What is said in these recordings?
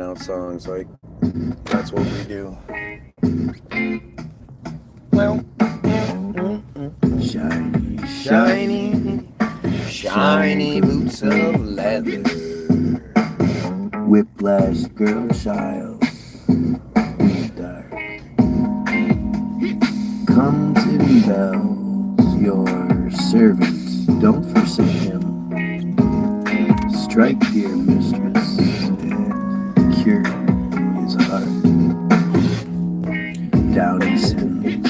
out songs. Like, that's what we do. Well, shiny boots of leather. Whiplash, girl, child, in the dark. Comes and bells, your servant, don't forsake him. Strike, dear mistress, and cure his heart. Down he sends,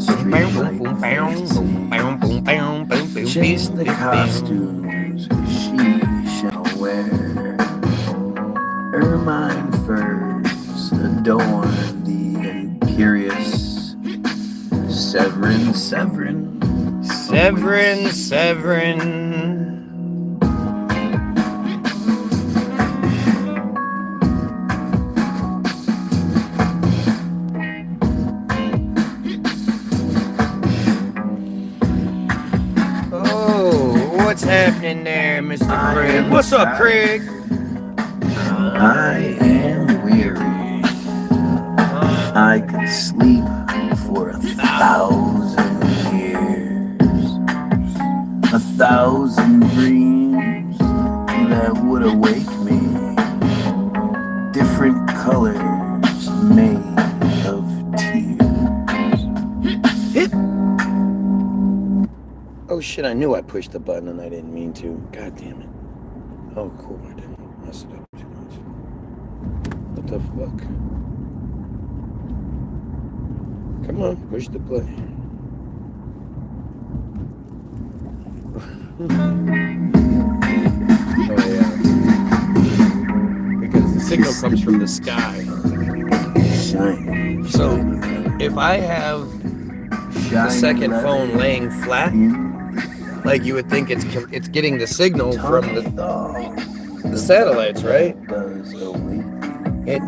street lights, chase the costumes she shall wear. Ermine furs adorn the imperious Severin. Oh, what's happening there, Mr. Craig? What's up, Craig? I am weary. I could sleep for 1,000 years. 1,000 dreams that would awake me. Different colors made of tears. Hit. Oh shit, I knew I pushed the button and I didn't mean to. God damn it. Oh cool, I didn't mess it up too much. What the fuck? Come on, push the play. Oh yeah. Because the signal comes from the sky. Shiny. So if I have the second phone laying flat, like you would think it's getting the signal from the satellites, right?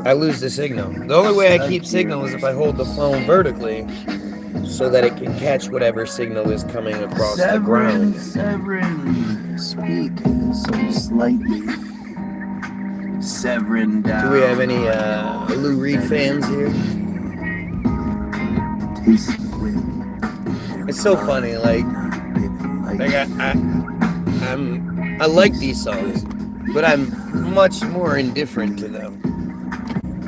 I lose the signal. The only way I keep signal is if I hold the phone vertically so that it can catch whatever signal is coming across the ground. Severin, speak so slightly. Severin down. Do we have any Lou Reed fans here? Taste the wind. It's so funny, like I like these songs, but I'm much more indifferent to them.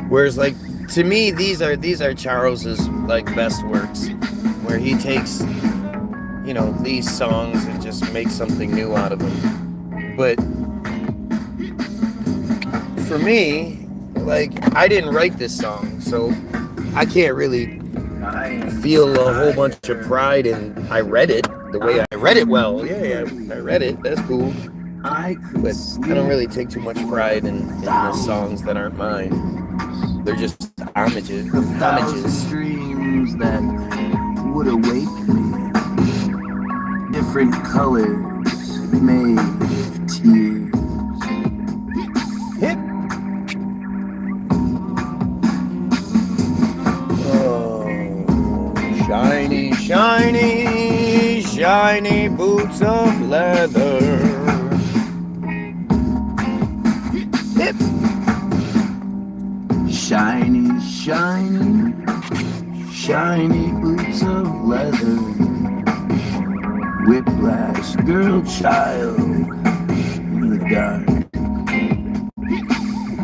Whereas, like, to me, these are Charles's like best works, where he takes, you know, these songs and just makes something new out of them. But for me, like, I didn't write this song, so I can't really feel a whole bunch of pride in. I read it the way I read it. Well, yeah, I read it. That's cool. But I don't really take too much pride in the songs that aren't mine. They're just homages. Dreams that would awake me. Different colors made of tears. Hit. Oh, shiny boots of leather. Hip. Shiny boots of leather. Whiplash, girl, child, in the dark.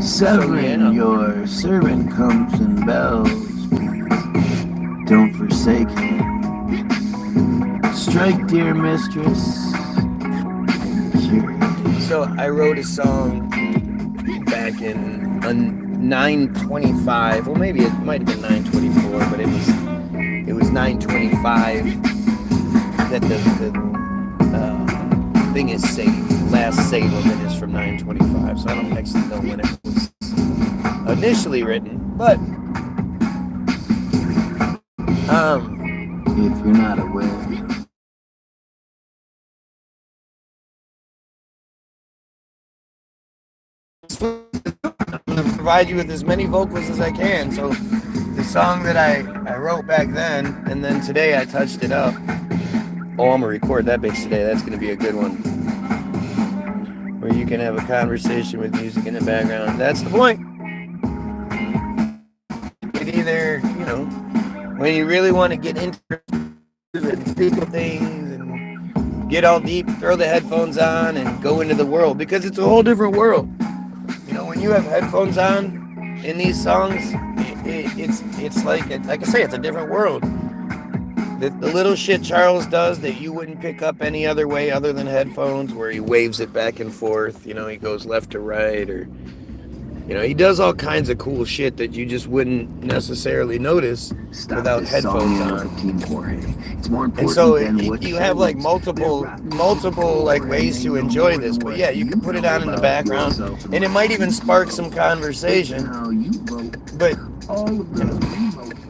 Severin, your servant comes and bells. Please don't forsake him. Strike, dear mistress. So I wrote a song back in 925. Well, maybe it might have been 924, but it was 925 that the thing is saved. Last save of it is from 925, so I don't actually know when it was initially written. But if you're not aware. I'm going to provide you with as many vocals as I can. So the song that I wrote back then, and then today I touched it up. Oh, I'm going to record that bitch today. That's going to be a good one. Where you can have a conversation with music in the background. That's the point. It either, when you really want to get into and speak of things and get all deep, throw the headphones on and go into the world, because it's a whole different world. When you have headphones on in these songs, it's like I say, it's a different world. The little shit Charles does that you wouldn't pick up any other way other than headphones, where he waves it back and forth, he goes left to right, or he does all kinds of cool shit that you just wouldn't necessarily notice without headphones on. It's more important and so than what you have like multiple like ways to enjoy this. But yeah, you can put it on in the background, and it might even spark some conversation. But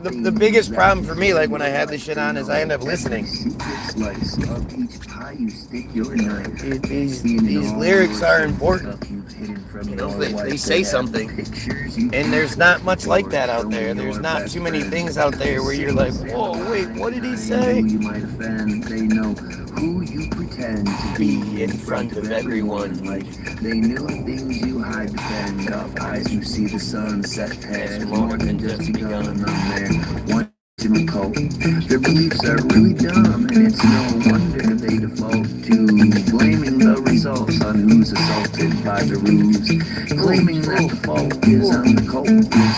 the biggest problem for me, like when I have this shit on, is I end up listening. These lyrics are important. They say something, and there's not much like that out there. There's not too many things out there where you're like, whoa, wait, what did he say? You might offend, they know who you pretend to Be in front of everyone. Like they know things you hide defend of eyes who see the sunset It's head more than just begun. on there. One cult. Their beliefs are really dumb, and it's no wonder they default to blaming the results on who's assaulted by the ruse, claiming that the fault is on the cult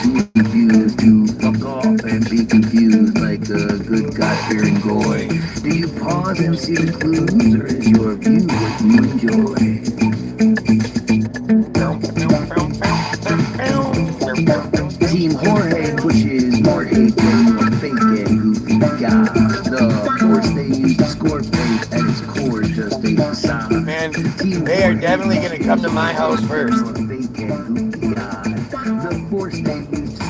who refuse to fuck off and be confused like a good God-fearing goy. Do you pause and see the clues, or is your view what you enjoy? Team Jorge pushes more hate than a fake and goofy guy. The force they use to score faith at its core is just a facade. Man, they are definitely going to come to my house first.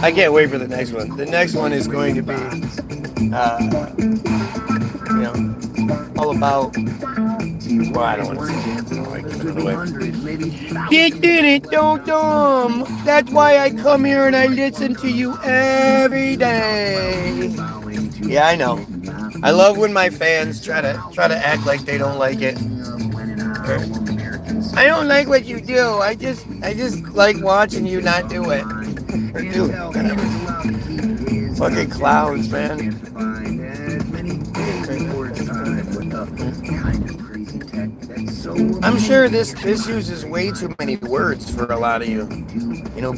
I can't wait for the next one. The next one is going to be, all about. Well, I don't want to say. That's why I come here and I listen to you every day. Yeah, I know. I love when my fans try to act like they don't like it. I don't like what you do. I just like watching you not do it. Or do it. Fucking clowns, man. I'm sure this uses way too many words for a lot of you.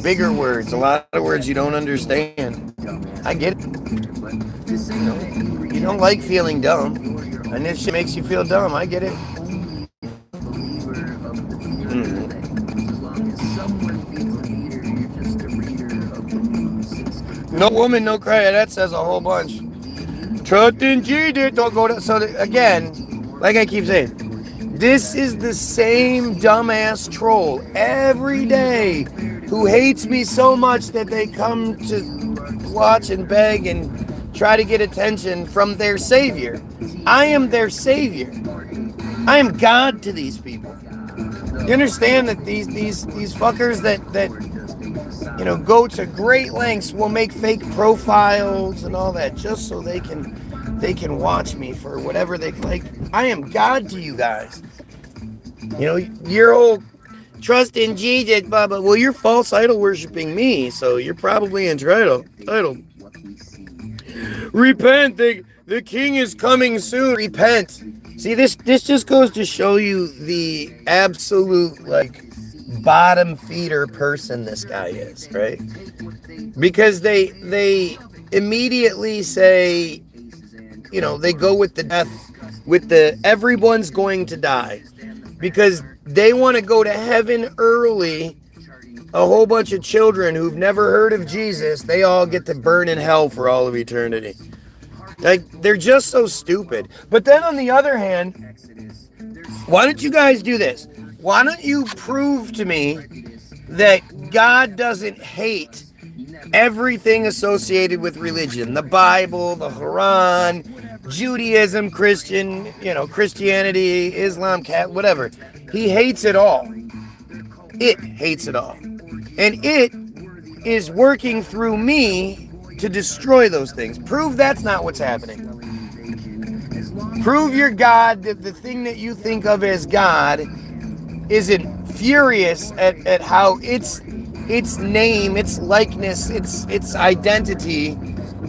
Bigger words, a lot of words you don't understand. I get it. You don't like feeling dumb, and this shit makes you feel dumb. I get it. No woman, no cry. That says a whole bunch. Trust in Jesus. Don't go to. So again, like I keep saying, this is the same dumbass troll every day who hates me so much that they come to watch and beg and try to get attention from their savior. I am their savior. I am God to these people. You understand that these fuckers that go to great lengths will make fake profiles and all that just so they can watch me for whatever they like. I am God to you guys. Your whole trust in Jesus, blah, blah. Well, you're false idol worshiping me, so you're probably in idol. Repent, the king is coming soon. Repent. See, this just goes to show you the absolute, bottom feeder person this guy is, right? Because they immediately say, they go with the death, with the everyone's going to die. Because they want to go to heaven early. A whole bunch of children who've never heard of Jesus, they all get to burn in hell for all of eternity. They're just so stupid. But then on the other hand, why don't you guys do this? Why don't you prove to me that God doesn't hate everything associated with religion? The Bible, the Quran, Judaism, Christianity, Islam, whatever. He hates it all. It hates it all. And it is working through me to destroy those things. Prove that's not what's happening. Prove your God, the thing that you think of as God, isn't furious at how its its name, its likeness, its identity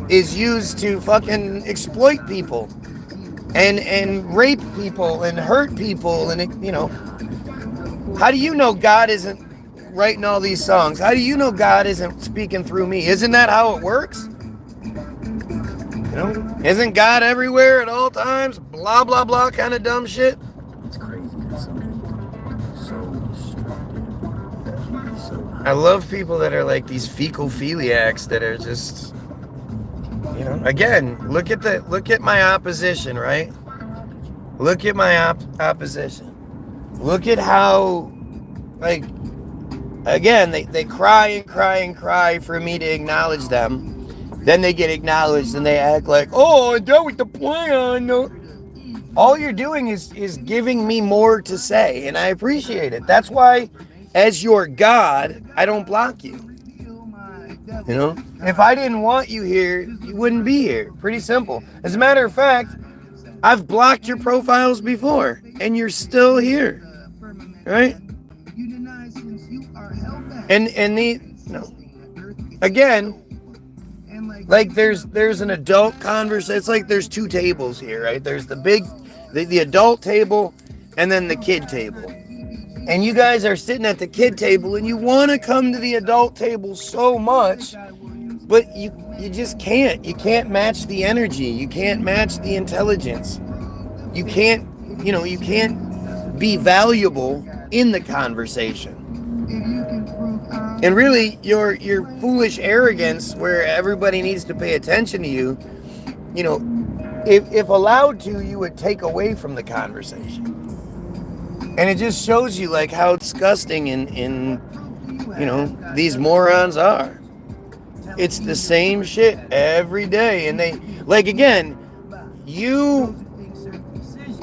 is used to fucking exploit people and rape people and hurt people. And, you know, how do you know God isn't writing all these songs? How do you know God isn't speaking through me? Isn't that how it works? You know, isn't God everywhere at all times? Blah, blah, blah kind of dumb shit. It's crazy that some people so destructive. So I love people that are like these fecal-philiacs that are just, you know, again, look at my opposition, right? Look at my opposition. Look at how, like, again, they cry and cry and cry for me to acknowledge them. Then they get acknowledged and they act like, oh, I'm done with the plan. No. All you're doing is giving me more to say, and I appreciate it. That's why, as your God, I don't block you. You know, if I didn't want you here, you wouldn't be here. Pretty simple. As a matter of fact, I've blocked your profiles before, and you're still here, right? And the, you know, again, like there's an adult conversation. It's like there's two tables here, right? There's the adult table, and then the kid table. And you guys are sitting at the kid table, and you want to come to the adult table so much, but you just can't. You can't match the energy. You can't match the intelligence. You can't, you know, you can't be valuable in the conversation. And really, your foolish arrogance, where everybody needs to pay attention to you, you know, if allowed to, you would take away from the conversation. And it just shows you like how disgusting in you know, these morons are. It's the same shit every day. And they, like, again, you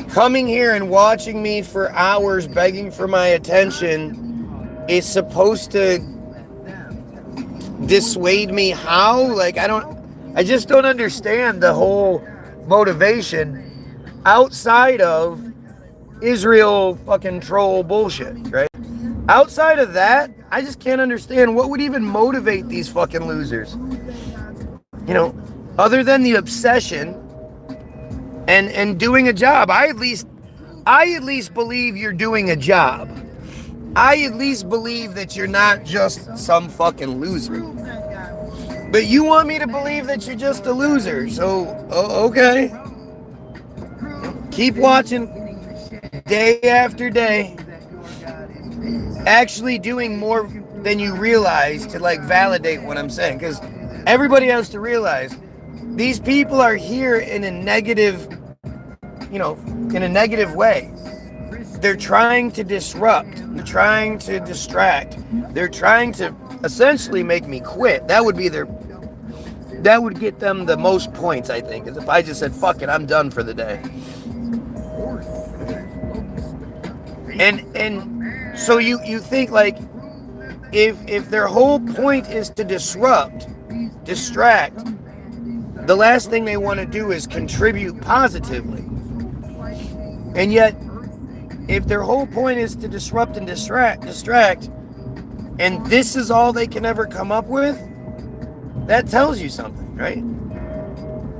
coming here and watching me for hours begging for my attention is supposed to dissuade me. How? Like, I just don't understand the whole motivation outside of Israel fucking troll bullshit, right? Outside of that, I just can't understand what would even motivate these fucking losers. You know, other than the obsession and doing a job. I at least believe you're doing a job. I at least believe that you're not just some fucking loser. But you want me to believe that you're just a loser. So, okay. Keep watching day after day. Actually doing more than you realize to like validate what I'm saying. Because everybody has to realize these people are here in a negative, you know, in a negative way. They're trying to disrupt. They're trying to distract. They're trying to essentially make me quit. That would get them the most points, I think, is if I just said, fuck it, I'm done for the day. And so you think like if their whole point is to disrupt, distract, the last thing they want to do is contribute positively. And yet, if their whole point is to disrupt and distract, and this is all they can ever come up with, that tells you something, right?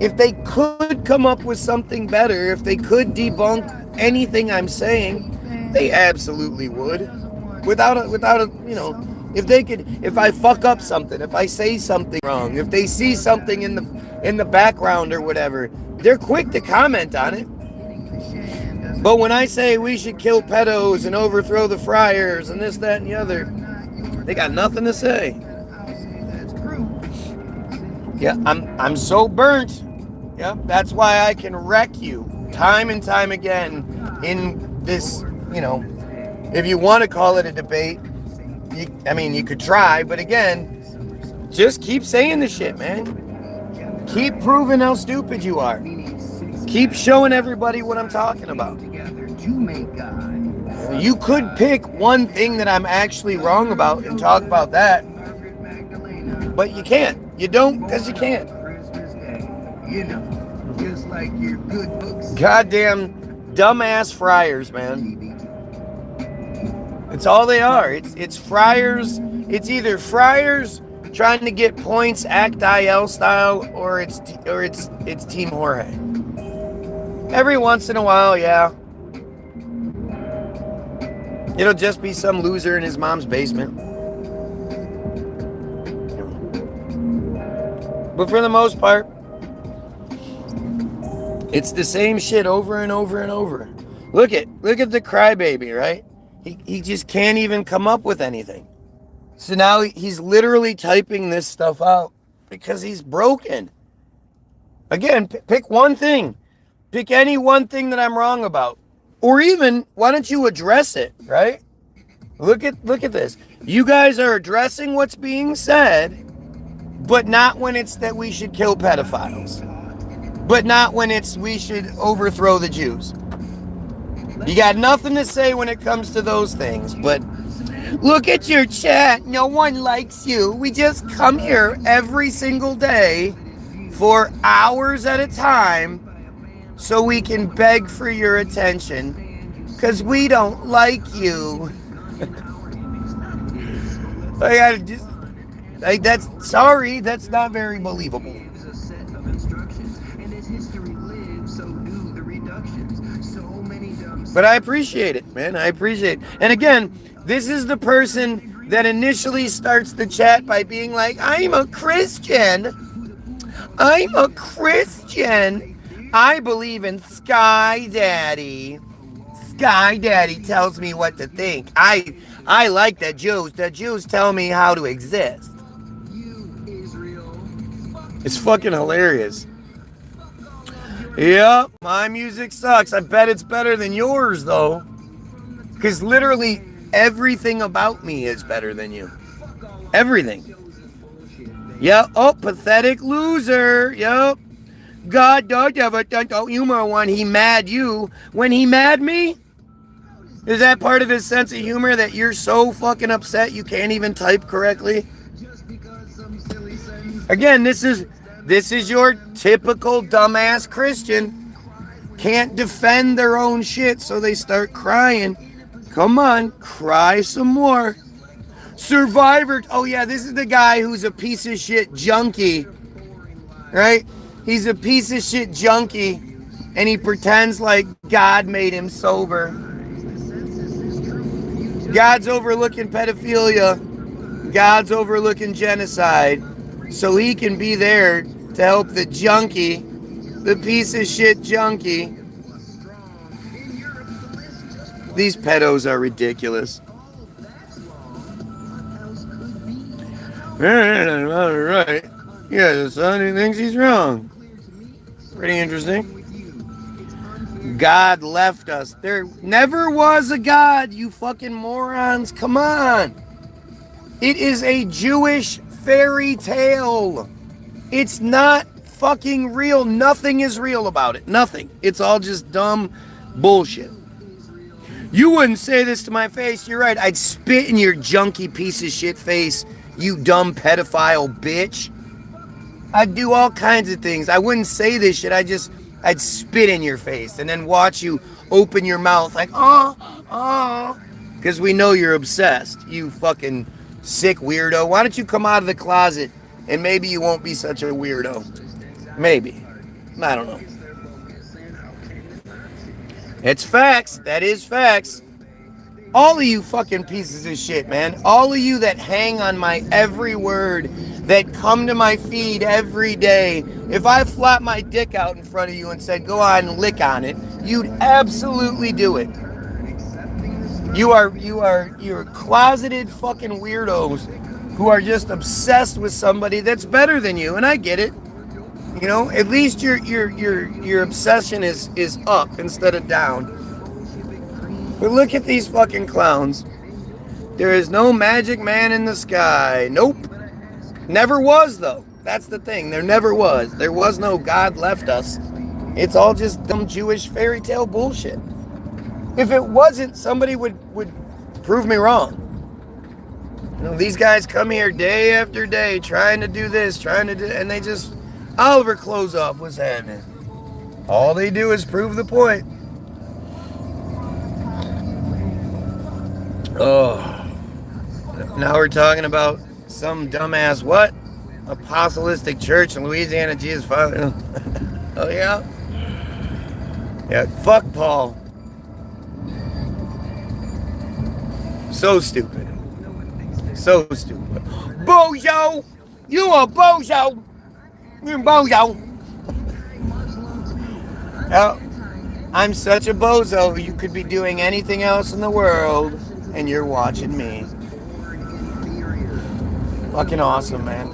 If they could come up with something better, if they could debunk anything I'm saying, they absolutely would. Without a, you know, if I fuck up something, if I say something wrong, if they see something in the background or whatever, they're quick to comment on it. But when I say we should kill pedos and overthrow the friars and this, that, and the other, they got nothing to say. Yeah, I'm so burnt. Yeah, that's why I can wreck you time and time again in this, you know, if you want to call it a debate, you could try, but again, just keep saying the shit, man. Keep proving how stupid you are. Keep showing everybody what I'm talking about. You could pick one thing that I'm actually wrong about and talk about that, but you can't. You don't, because you can't. Goddamn dumbass friars, man. It's all they are. It's friars It's either friars trying to get points Act IL style, or it's Team Jorge. Every once in a while, yeah. It'll just be some loser in his mom's basement. But for the most part, it's the same shit over and over and over. Look at the crybaby, right? He just can't even come up with anything. So now he's literally typing this stuff out because he's broken. Again, pick one thing. Pick any one thing that I'm wrong about. Or even, why don't you address it, right? Look at this. You guys are addressing what's being said, but not when it's that we should kill pedophiles. But not when it's we should overthrow the Jews. You got nothing to say when it comes to those things, but look at your chat. No one likes you. We just come here every single day for hours at a time so we can beg for your attention because we don't like you. That's not very believable. But I appreciate it, man. I appreciate it. And again, this is the person that initially starts the chat by being like, I'm a Christian. I'm a Christian. I believe in Sky Daddy. Sky Daddy tells me what to think. I like the Jews. The Jews tell me how to exist. It's fucking hilarious. Yep, my music sucks. I bet it's better than yours, though. Because literally everything about me is better than you. Everything. Yep. Oh, pathetic loser. Yep. God don't ever don't humor when he mad you. When he mad me? Is that part of his sense of humor that you're so fucking upset you can't even type correctly? Again, this is your typical dumbass Christian. Can't defend their own shit, so they start crying. Come on, cry some more. Survivor. Oh yeah, this is the guy who's a piece of shit junkie. Right? He's a piece of shit junkie, and he pretends like God made him sober. God's overlooking pedophilia. God's overlooking genocide. So he can be there to help the junkie, the piece of shit junkie. These pedos are ridiculous. All right. Yeah, son, he thinks he's wrong. Pretty interesting. God left us. There never was a God, you fucking morons. Come on. It is a Jewish fairy tale. It's not fucking real. Nothing is real about it. Nothing. It's all just dumb bullshit. You wouldn't say this to my face. You're right. I'd spit in your junky piece of shit face, you dumb pedophile bitch. I'd do all kinds of things. I wouldn't say this shit. I'd spit in your face and then watch you open your mouth like, oh. Because we know you're obsessed, you fucking sick weirdo. Why don't you come out of the closet and maybe you won't be such a weirdo? Maybe. I don't know. It's facts. That is facts. All of you fucking pieces of shit, man. All of you that hang on my every word, that come to my feed every day. If I flap my dick out in front of you and said, go on and lick on it, you'd absolutely do it. You're closeted fucking weirdos who are just obsessed with somebody that's better than you, and I get it. You know, at least your obsession is up instead of down. But look at these fucking clowns. There is no magic man in the sky. Nope. Never was, though. That's the thing. There never was. There was no God left us. It's all just dumb Jewish fairy tale bullshit. If it wasn't, somebody would prove me wrong. You know, these guys come here day after day trying to do this, and they just, Oliver close off what's happening. All they do is prove the point. Oh, Now we're talking about some dumbass what? Apostolic church in Louisiana, Jesus Father. Oh yeah? Yeah, fuck Paul. So stupid. So stupid. Bozo! You a bozo! You're a bozo! Oh, I'm such a bozo, you could be doing anything else in the world, and you're watching me. Fucking awesome, man.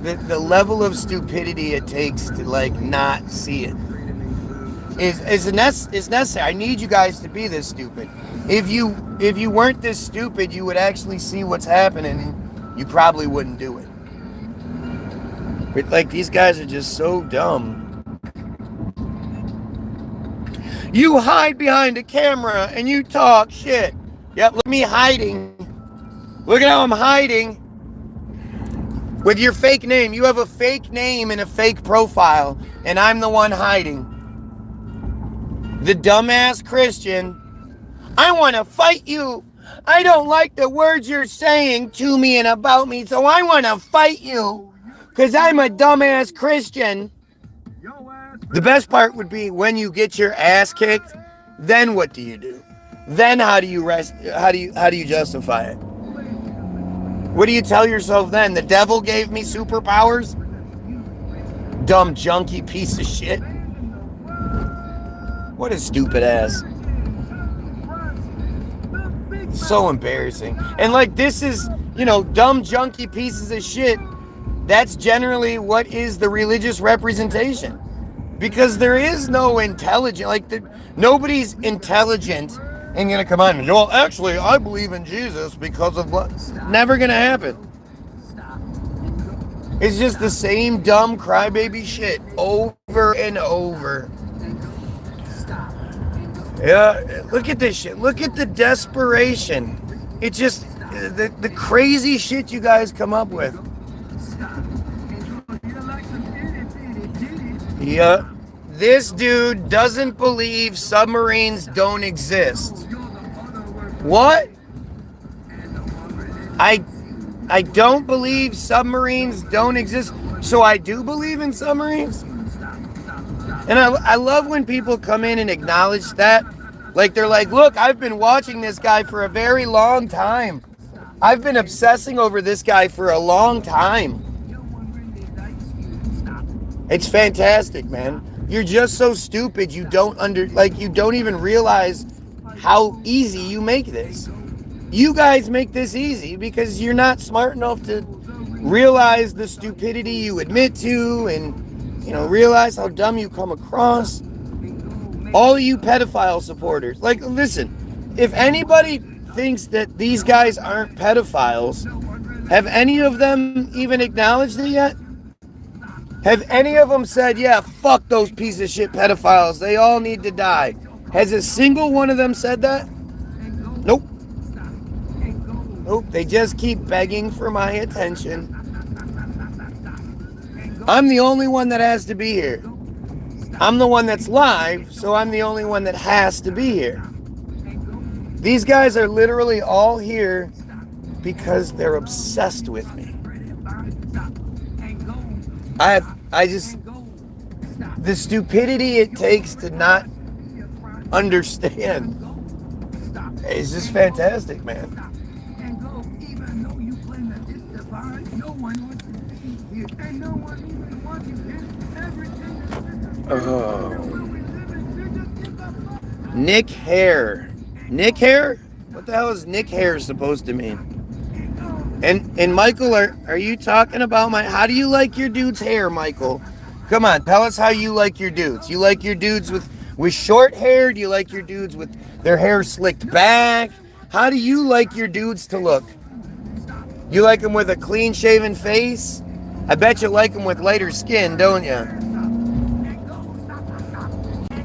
The level of stupidity it takes to, like, not see it is necessary. I need you guys to be this stupid. If you weren't this stupid, you would actually see what's happening. You probably wouldn't do it. But, like, these guys are just so dumb. You hide behind a camera and you talk shit. Yep, look at me hiding. Look at how I'm hiding. With your fake name. You have a fake name and a fake profile. And I'm the one hiding. The dumbass Christian. I want to fight you. I don't like the words you're saying to me and about me. So I want to fight you. Because I'm a dumbass Christian. The best part would be when you get your ass kicked, then what do you do? Then how do you justify it? What do you tell yourself then? The devil gave me superpowers? Dumb junkie piece of shit. What a stupid ass. So embarrassing. And like this is, dumb junkie pieces of shit. That's generally what is the religious representation. Because there is no intelligent, nobody's intelligent and gonna come on and go, well, actually, I believe in Jesus because of what? Never gonna happen. It's just the same dumb crybaby shit over and over. Yeah, look at this shit. Look at the desperation. It's just the crazy shit you guys come up with. Yeah, this dude doesn't believe submarines don't exist. What? I don't believe submarines don't exist, so I do believe in submarines? And I love when people come in and acknowledge that. Like, they're like, look, I've been watching this guy for a very long time. I've been obsessing over this guy for a long time. It's fantastic, man. You're just so stupid you don't even realize how easy you make this. You guys make this easy because you're not smart enough to realize the stupidity you admit to and, realize how dumb you come across. All you pedophile supporters. Like, listen, if anybody thinks that these guys aren't pedophiles, have any of them even acknowledged it yet? Have any of them said, yeah, fuck those piece of shit pedophiles. They all need to die. Has a single one of them said that? Nope. Nope. They just keep begging for my attention. I'm the only one that has to be here. I'm the one that's live, so I'm the only one that has to be here. These guys are literally all here because they're obsessed with me. The stupidity it takes to not understand is just fantastic, man. Oh. Nick Hare. Nick Hare? What the hell is Nick Hare supposed to mean? And Michael, are you talking about how do you like your dude's hair, Michael? Come on, tell us how you like your dudes. You like your dudes with short hair? Do you like your dudes with their hair slicked back? How do you like your dudes to look? You like them with a clean-shaven face? I bet you like them with lighter skin, don't you?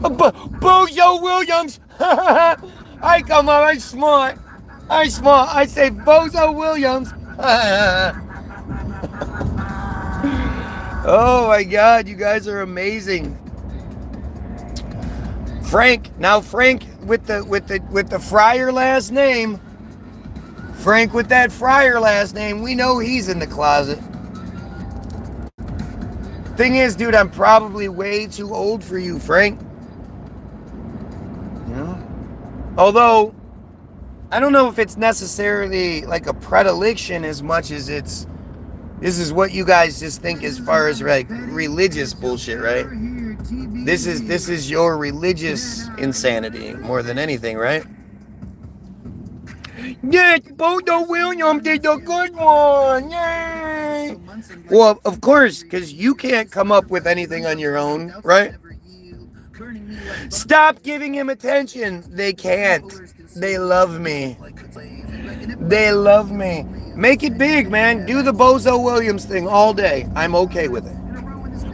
Bozo Williams! I come on, I'm smart. I say Bozo Williams. Oh my God, you guys are amazing. Frank with the Fryer last name. Frank with that Fryer last name, we know he's in the closet. Thing is, dude, I'm probably way too old for you, Frank. You know? Although, I don't know if it's necessarily like a predilection as much as this is what you guys just think as far as like religious bullshit, right? This is your religious insanity more than anything, right? Yes, Bodo Williams did a good one. Yay! Well, of course, because you can't come up with anything on your own, right? Stop giving him attention. They can't. They love me. They love me. Make it big, man. Do the Bozo Williams thing all day. I'm okay with it.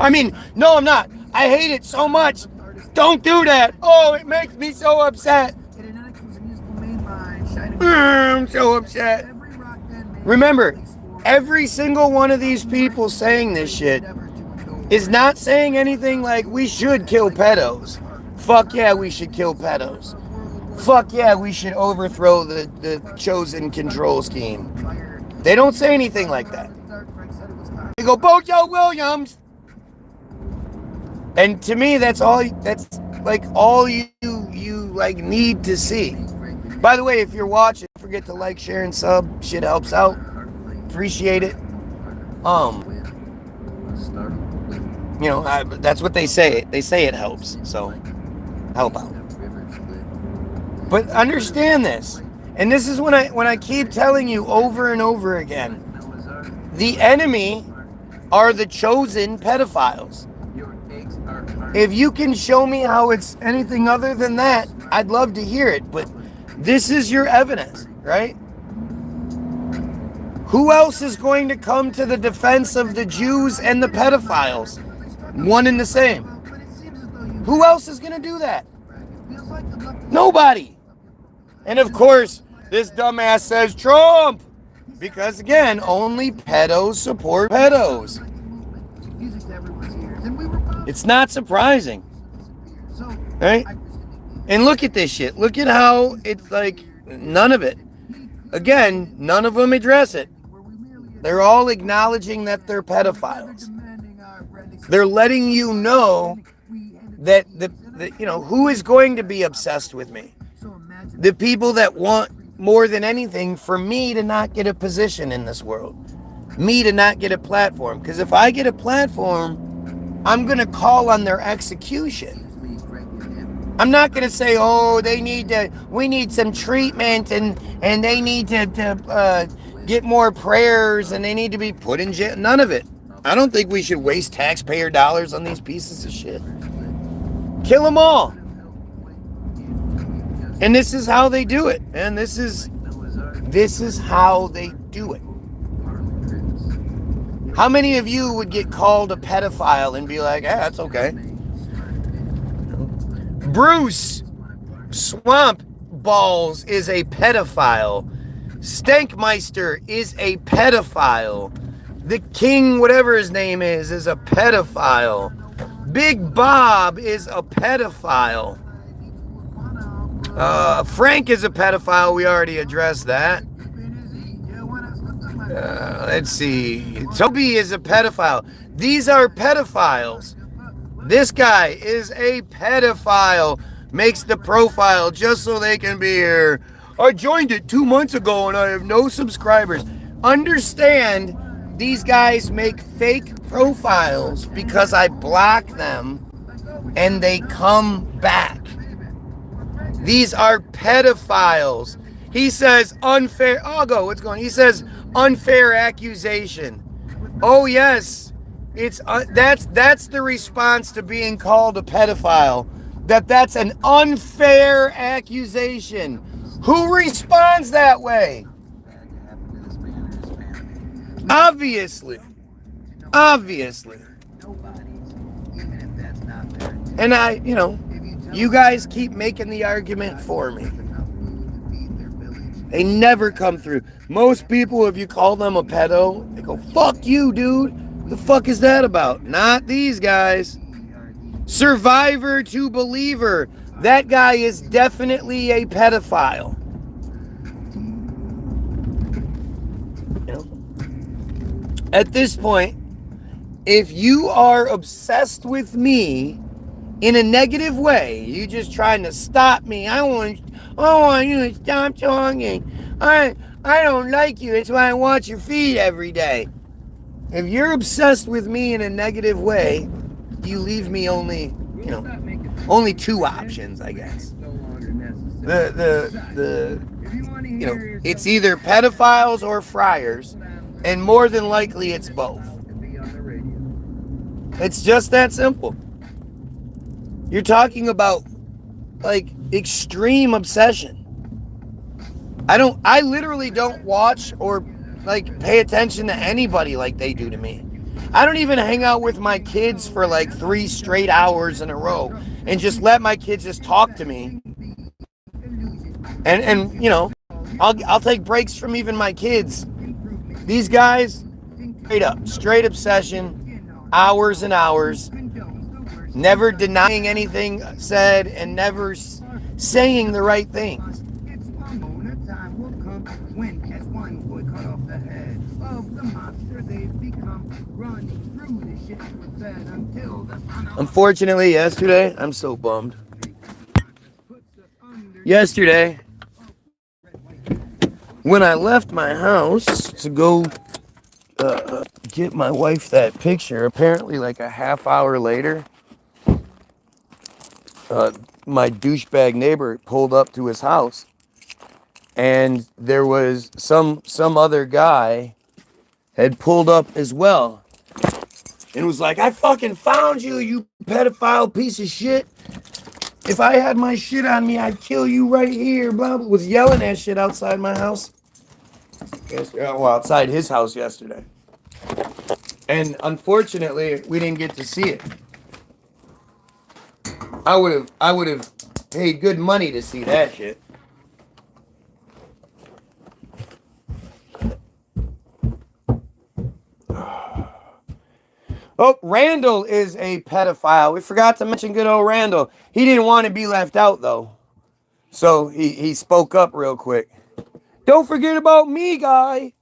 I mean, no, I'm not. I hate it so much. Don't do that. Oh, it makes me so upset. I'm so upset. Remember, every single one of these people saying this shit is not saying anything like we should kill pedos. Fuck yeah, we should kill pedos. Fuck yeah, we should overthrow the chosen control scheme. They don't say anything like that. They go, Bojo Williams. And to me, that's like all you like need to see. By the way, if you're watching, don't forget to like, share, and sub. Shit helps out. Appreciate it. You know, that's what they say. They say it helps, so help out. But understand this, and this is when I keep telling you over and over again. The enemy are the chosen pedophiles. If you can show me how it's anything other than that, I'd love to hear it. But this is your evidence, right? Who else is going to come to the defense of the Jews and the pedophiles? One and the same. Who else is going to do that? Nobody. And of course, this dumbass says Trump. Because again, only pedos support pedos. It's not surprising. Right? And look at this shit. Look at how it's like none of it. Again, none of them address it. They're all acknowledging that they're pedophiles. They're letting you know that who is going to be obsessed with me? The people that want more than anything for me to not get a position in this world. Me to not get a platform. Because if I get a platform, I'm going to call on their execution. I'm not going to say, oh, we need some treatment and they need to get more prayers and they need to be put in jail. None of it. I don't think we should waste taxpayer dollars on these pieces of shit. Kill them all. And this is how they do it. And this is how they do it. How many of you would get called a pedophile and be like, that's okay? Bruce Swamp Balls is a pedophile. Stankmeister is a pedophile. The King, whatever his name is a pedophile. Big Bob is a pedophile. Frank is a pedophile. We already addressed that. Let's see. Toby is a pedophile. These are pedophiles. This guy is a pedophile. Makes the profile just so they can be here. I joined it 2 months ago and I have no subscribers. Understand, these guys make fake profiles because I block them and they come back. These are pedophiles. He says unfair. I'll go. What's going on? He says unfair accusation. Oh yes, it's that's the response to being called a pedophile. That's an unfair accusation. Who responds that way? Obviously. And you guys keep making the argument for me. They never come through. Most people, if you call them a pedo, they go, fuck you, dude. What the fuck is that about? Not these guys. Survivor to believer. That guy is definitely a pedophile. At this point, if you are obsessed with me in a negative way, you just trying to stop me. I want you to stop talking. I don't like you. That's why I watch your feed every day. If you're obsessed with me in a negative way, you leave me only two options, I guess. It's either pedophiles or friars, and more than likely it's both. It's just that simple. You're talking about like extreme obsession. I literally don't watch or like pay attention to anybody like they do to me. I don't even hang out with my kids for like 3 straight hours in a row and just let my kids just talk to me. And I'll take breaks from even my kids. These guys, straight obsession, hours and hours, never denying anything said and never saying the right things. Unfortunately, yesterday, I'm so bummed. Yesterday, when I left my house to go get my wife that picture, apparently like a half hour later, my douchebag neighbor pulled up to his house, and there was some other guy had pulled up as well, and was like, "I fucking found you, you pedophile piece of shit. If I had my shit on me, I'd kill you right here." Blah blah. Was yelling that shit outside my house. Well, outside his house yesterday, and unfortunately, we didn't get to see it. I would have paid good money to see that shit. Oh, Randall is a pedophile. We forgot to mention good old Randall. He didn't want to be left out, though. So he spoke up real quick. Don't forget about me, guy.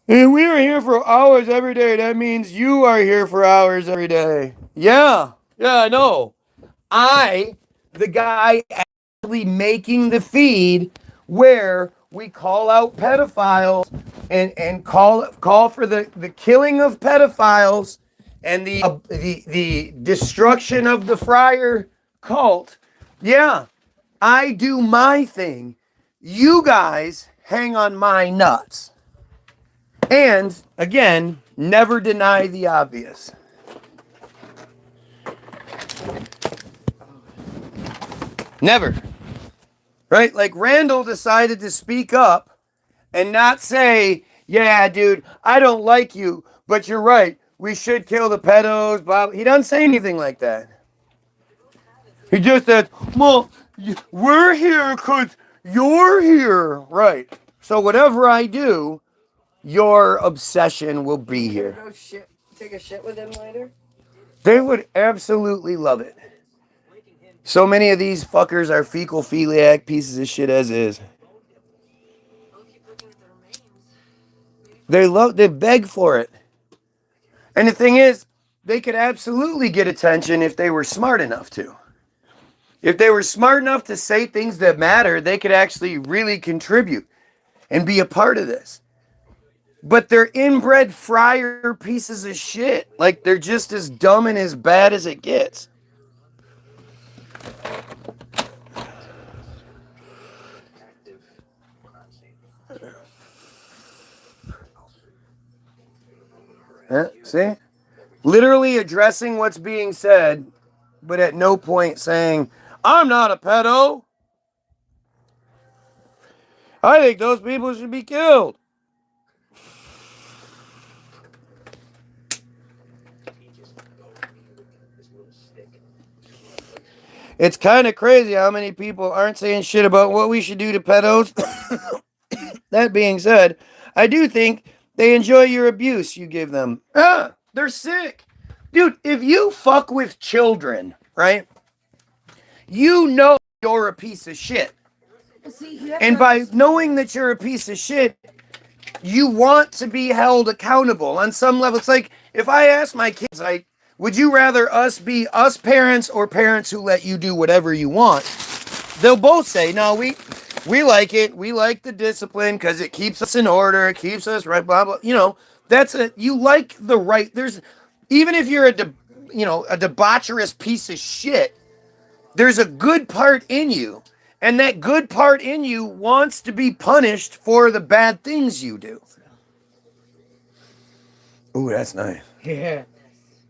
And we are here for hours every day. That means you are here for hours every day. Yeah, I know. The guy actually making the feed where we call out pedophiles and call for the killing of pedophiles and the destruction of the friar cult. Yeah, I do my thing. You guys hang on my nuts. And again, never deny the obvious. Never. Right? Like Randall decided to speak up and not say, "Yeah, dude, I don't like you, but you're right. We should kill the pedos." Blah. He doesn't say anything like that. He just said, "Well, we're here because you're here." Right. So whatever I do, your obsession will be here. Go take a shit with him later? They would absolutely love it. So many of these fuckers are fecal philiac pieces of shit as is. They beg for it. And the thing is, they could absolutely get attention if they were smart enough to. If they were smart enough to say things that matter, they could actually really contribute and be a part of this. But they're inbred friar pieces of shit. Like, they're just as dumb and as bad as it gets. See? Literally addressing what's being said, but at no point saying, "I'm not a pedo. I think those people should be killed." It's kind of crazy how many people aren't saying shit about what we should do to pedos. That being said, I do think they enjoy your abuse you give them. They're sick. Dude, if you fuck with children, right? You know you're a piece of shit. And by knowing that you're a piece of shit, you want to be held accountable on some level. It's like if I ask my kids, like, would you rather us be us parents or parents who let you do whatever you want? They'll both say, no, we like it. We like the discipline because it keeps us in order. It keeps us right, blah, blah. You know, that's it. You like the right. There's, even if you're a debaucherous piece of shit, there's a good part in you. And that good part in you wants to be punished for the bad things you do. Ooh, that's nice. Yeah.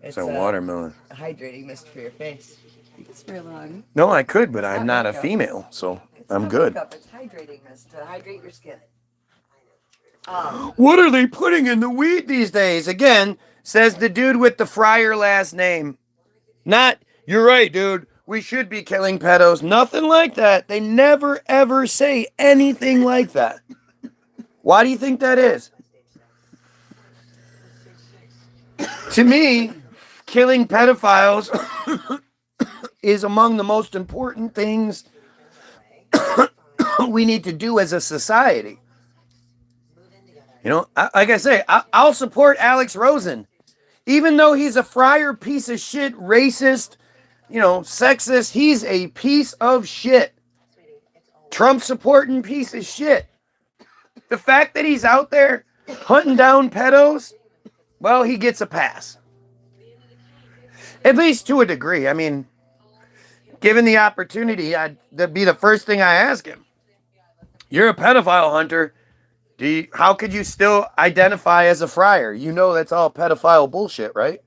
It's a watermelon. Hydrating mist for your face. You can spray along. No, I could, but I'm not a female, so I'm good. Makeup. It's hydrating mist to hydrate your skin. What are they putting in the weed these days? Again, says the dude with the Fryer last name. Not, you're right, dude. We should be killing pedos. Nothing like that. They never, ever say anything like that. Why do you think that is? To me, killing pedophiles is among the most important things we need to do as a society. You know, like I say, I'll support Alex Rosen. Even though he's a Fryer piece of shit, racist, you know, sexist, he's a piece of shit. Trump supporting piece of shit. The fact that he's out there hunting down pedos, well, he gets a pass. At least to a degree. I mean, given the opportunity, that'd be the first thing I ask him. You're a pedophile hunter. How could you still identify as a Fryer? You know that's all pedophile bullshit, right?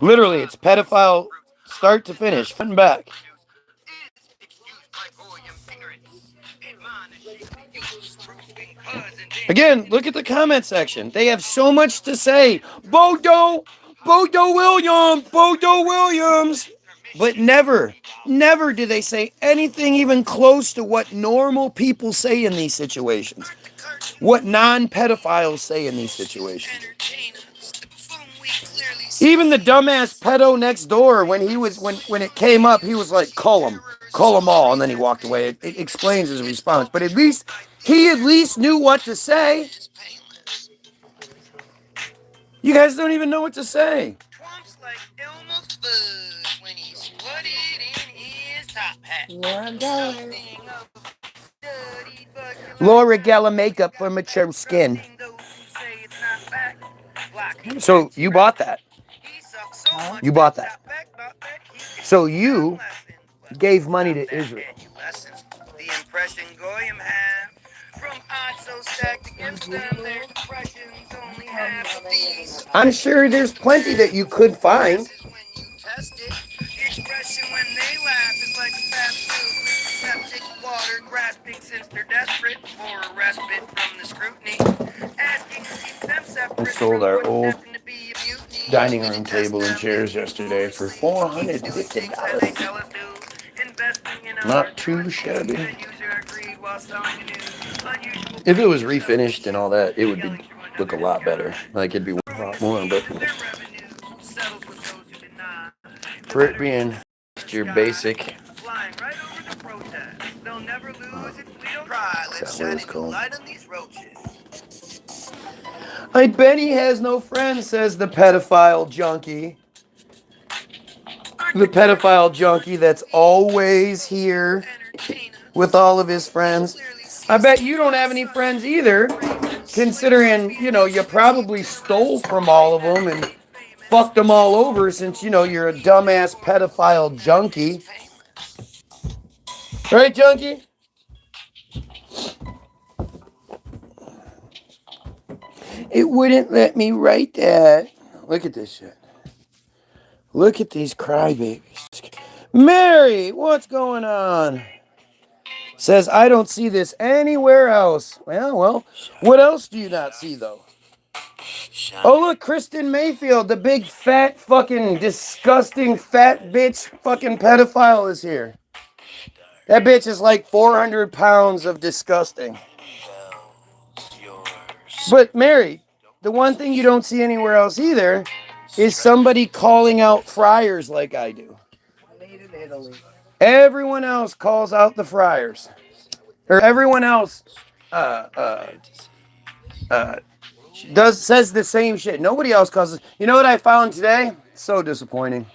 Literally, it's pedophile start to finish, front and back. Again, look at the comment section. They have so much to say. Bodo Williams. But never do they say anything even close to what normal people say in these situations. What non-pedophiles say in these situations. Even the dumbass pedo next door, when it came up, he was like, call them all, and then he walked away. It explains his response. But he at least knew what to say. You guys don't even know what to say. Laura Geller makeup for mature skin. So you bought that. Huh? You bought that. So you gave money to Israel. The impression Goyim have from odds so stacked against them, their depressions only half of these. I'm sure there's plenty that you could find. The expression when they laugh is like fast food with septic water grasping since they're desperate for a respite from the scrutiny. Asking to keep them separate. We sold our old dining room table and chairs yesterday for $450. Not too shabby. If it was refinished and all that, it would look a lot better. Like it'd be worth a lot more, but for it being your basic, that's what it's called. I bet he has no friends, says the pedophile junkie. The pedophile junkie that's always here with all of his friends. I bet you don't have any friends either, considering, you know, you probably stole from all of them and fucked them all over since, you know, you're a dumbass pedophile junkie. Right, junkie? It wouldn't let me write that. Look at this shit. Look at these crybabies. Mary, what's going on? Says, I don't see this anywhere else. Well, what else do you not see, though? Oh, look, Kristen Mayfield, the big, fat, fucking, disgusting, fat bitch fucking pedophile is here. That bitch is like 400 pounds of disgusting. But, Mary, the one thing you don't see anywhere else either is somebody calling out Friars like I do. Made in Italy. Everyone else calls out the Friars. Or everyone else says the same shit. Nobody else causes. You know what I found today? So disappointing.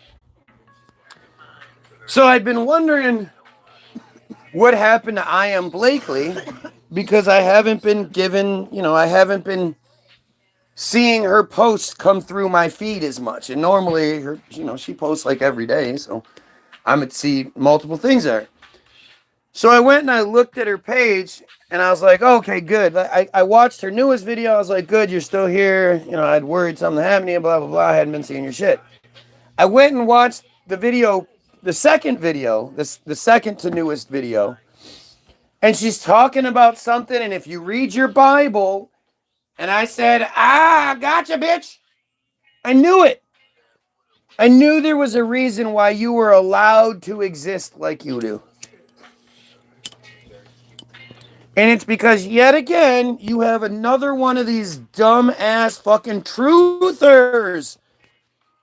So I'd been wondering what happened to I Am Blakely because I haven't been given, I haven't been seeing her posts come through my feed as much. And normally, she posts like every day, so I would see multiple things there. So I went and I looked at her page, and I was like, okay, good. I watched her newest video. I was like, good, you're still here. I'd worried something happened to you, blah, blah, blah. I hadn't been seeing your shit. I went and watched the video, the second video, the second to newest video, and she's talking about something, and if you read your Bible, and I said, gotcha, bitch. I knew it. I knew there was a reason why you were allowed to exist like you do. And it's because, yet again, you have another one of these dumb-ass fucking truthers.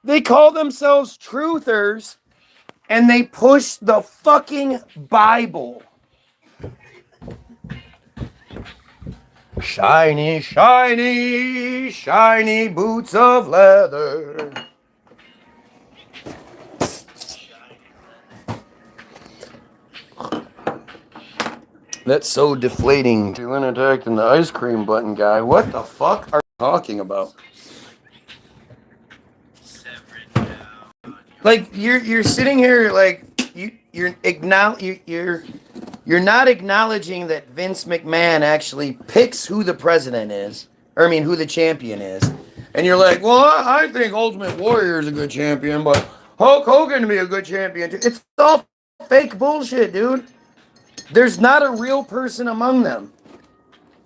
They call themselves truthers, and they push the fucking Bible. Shiny, shiny, shiny boots of leather. That's so deflating. Feeling attacked in the ice cream button guy. What the fuck are you talking about? Like you're sitting here like you're not acknowledging that Vince McMahon actually picks who the president is, or I mean who the champion is, and you're like, well, I think Ultimate Warrior is a good champion, but Hulk Hogan to be a good champion too. It's all fake bullshit, dude. There's not a real person among them.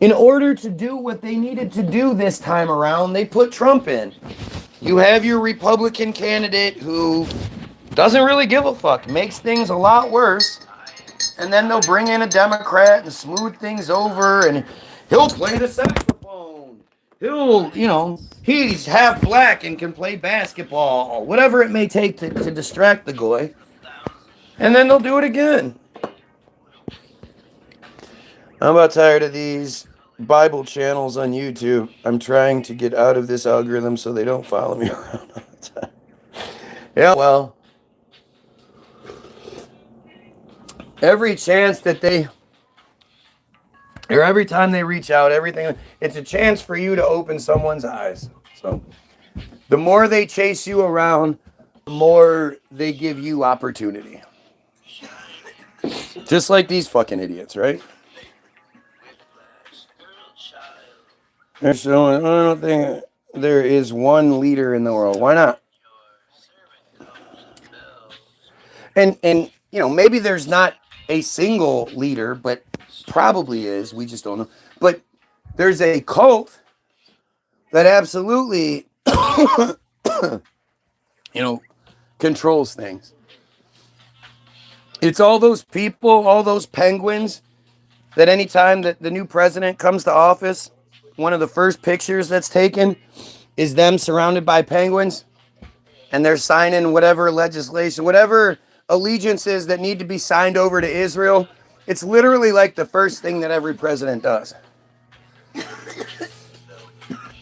In order to do what they needed to do this time around, they put Trump in. You have your Republican candidate who doesn't really give a fuck, makes things a lot worse, and then they'll bring in a Democrat and smooth things over, and he'll play the saxophone. He's half black and can play basketball, whatever it may take to distract the goy. And then they'll do it again. I'm about tired of these Bible channels on YouTube. I'm trying to get out of this algorithm so they don't follow me around all the time. Yeah, well, every chance that every time they reach out, it's a chance for you to open someone's eyes. So the more they chase you around, the more they give you opportunity. Just like these fucking idiots, right? I don't think there is one leader in the world. Why not? And maybe there's not a single leader, but probably is. We just don't know. But there's a cult that absolutely, controls things. It's all those people, all those penguins that anytime that the new president comes to office, one of the first pictures that's taken is them surrounded by penguins, and they're signing whatever legislation, whatever allegiances that need to be signed over to Israel. It's literally like the first thing that every president does.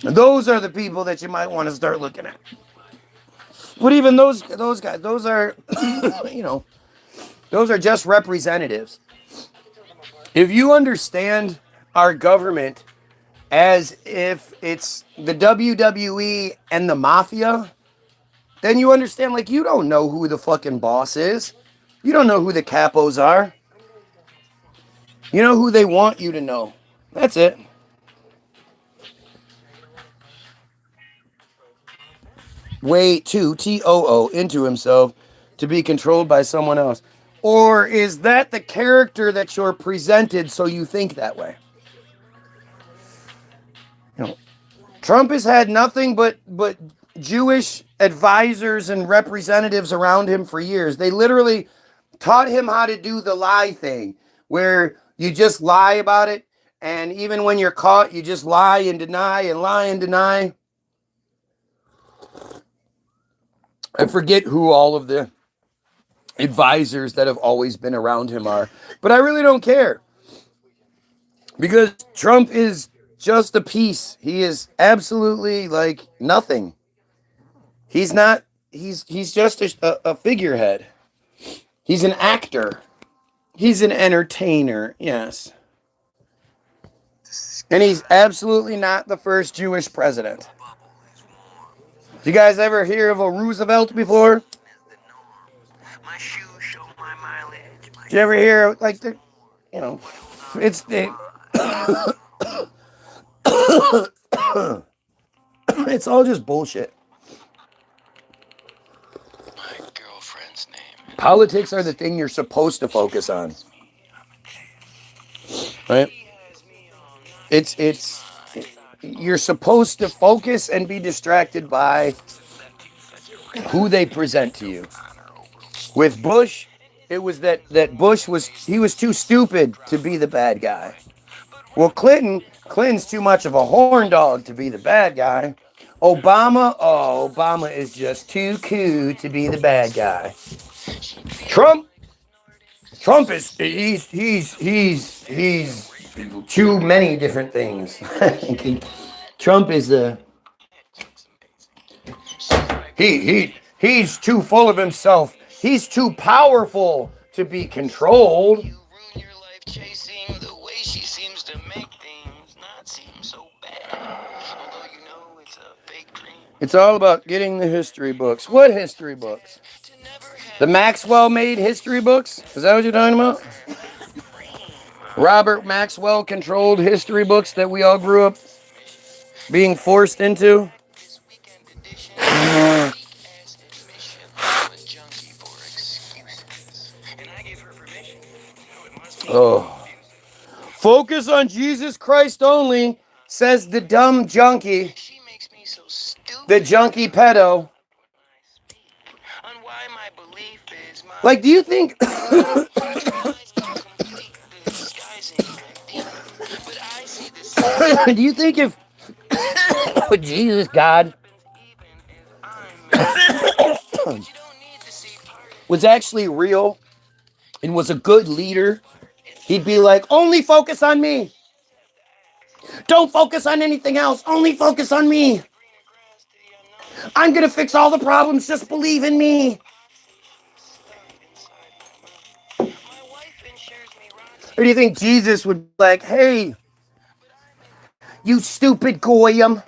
Those are the people that you might want to start looking at. But even those guys, those are, those are just representatives. If you understand our government as if it's the WWE and the mafia, then you understand, like, you don't know who the fucking boss is. You don't know who the capos are. You know who they want you to know. That's it. Way too, T-O-O, into himself to be controlled by someone else. Or is that the character that you're presented so you think that way? Trump has had nothing but Jewish advisors and representatives around him for years. They literally taught him how to do the lie thing, where you just lie about it, and even when you're caught, you just lie and deny and lie and deny. I forget who all of the advisors that have always been around him are, but I really don't care. Because Trump is just a piece. He is absolutely like nothing. He's not. He's just a figurehead. He's an actor. He's an entertainer. Yes. And he's absolutely not the first Jewish president. Did you guys ever hear of a Roosevelt before? Did you ever hear like the, you know, it's the, it's all just bullshit. My girlfriend's name. Politics are the thing you're supposed to focus on, right? It's you're supposed to focus and be distracted by who they present to you. With Bush, it was that Bush was too stupid to be the bad guy. Well, Clinton's too much of a horn dog to be the bad guy. Obama is just too cool to be the bad guy. Trump is he's too many different things. Trump is the he's too full of himself. He's too powerful to be controlled. You ruin your life chasing the way she seems to make things not seem so bad. Although you know it's a fake dream. It's all about getting the history books. What history books? The Maxwell made history books? Is that what you're talking about? Robert Maxwell controlled history books that we all grew up being forced into? Oh. Focus on Jesus Christ only, says the dumb junkie. The junkie pedo. Like, do you think... do you think if... Jesus, God... was actually real and was a good leader, he'd be like, only focus on me. Don't focus on anything else. Only focus on me. I'm going to fix all the problems. Just believe in me. Or do you think Jesus would be like, hey, you stupid Goyim,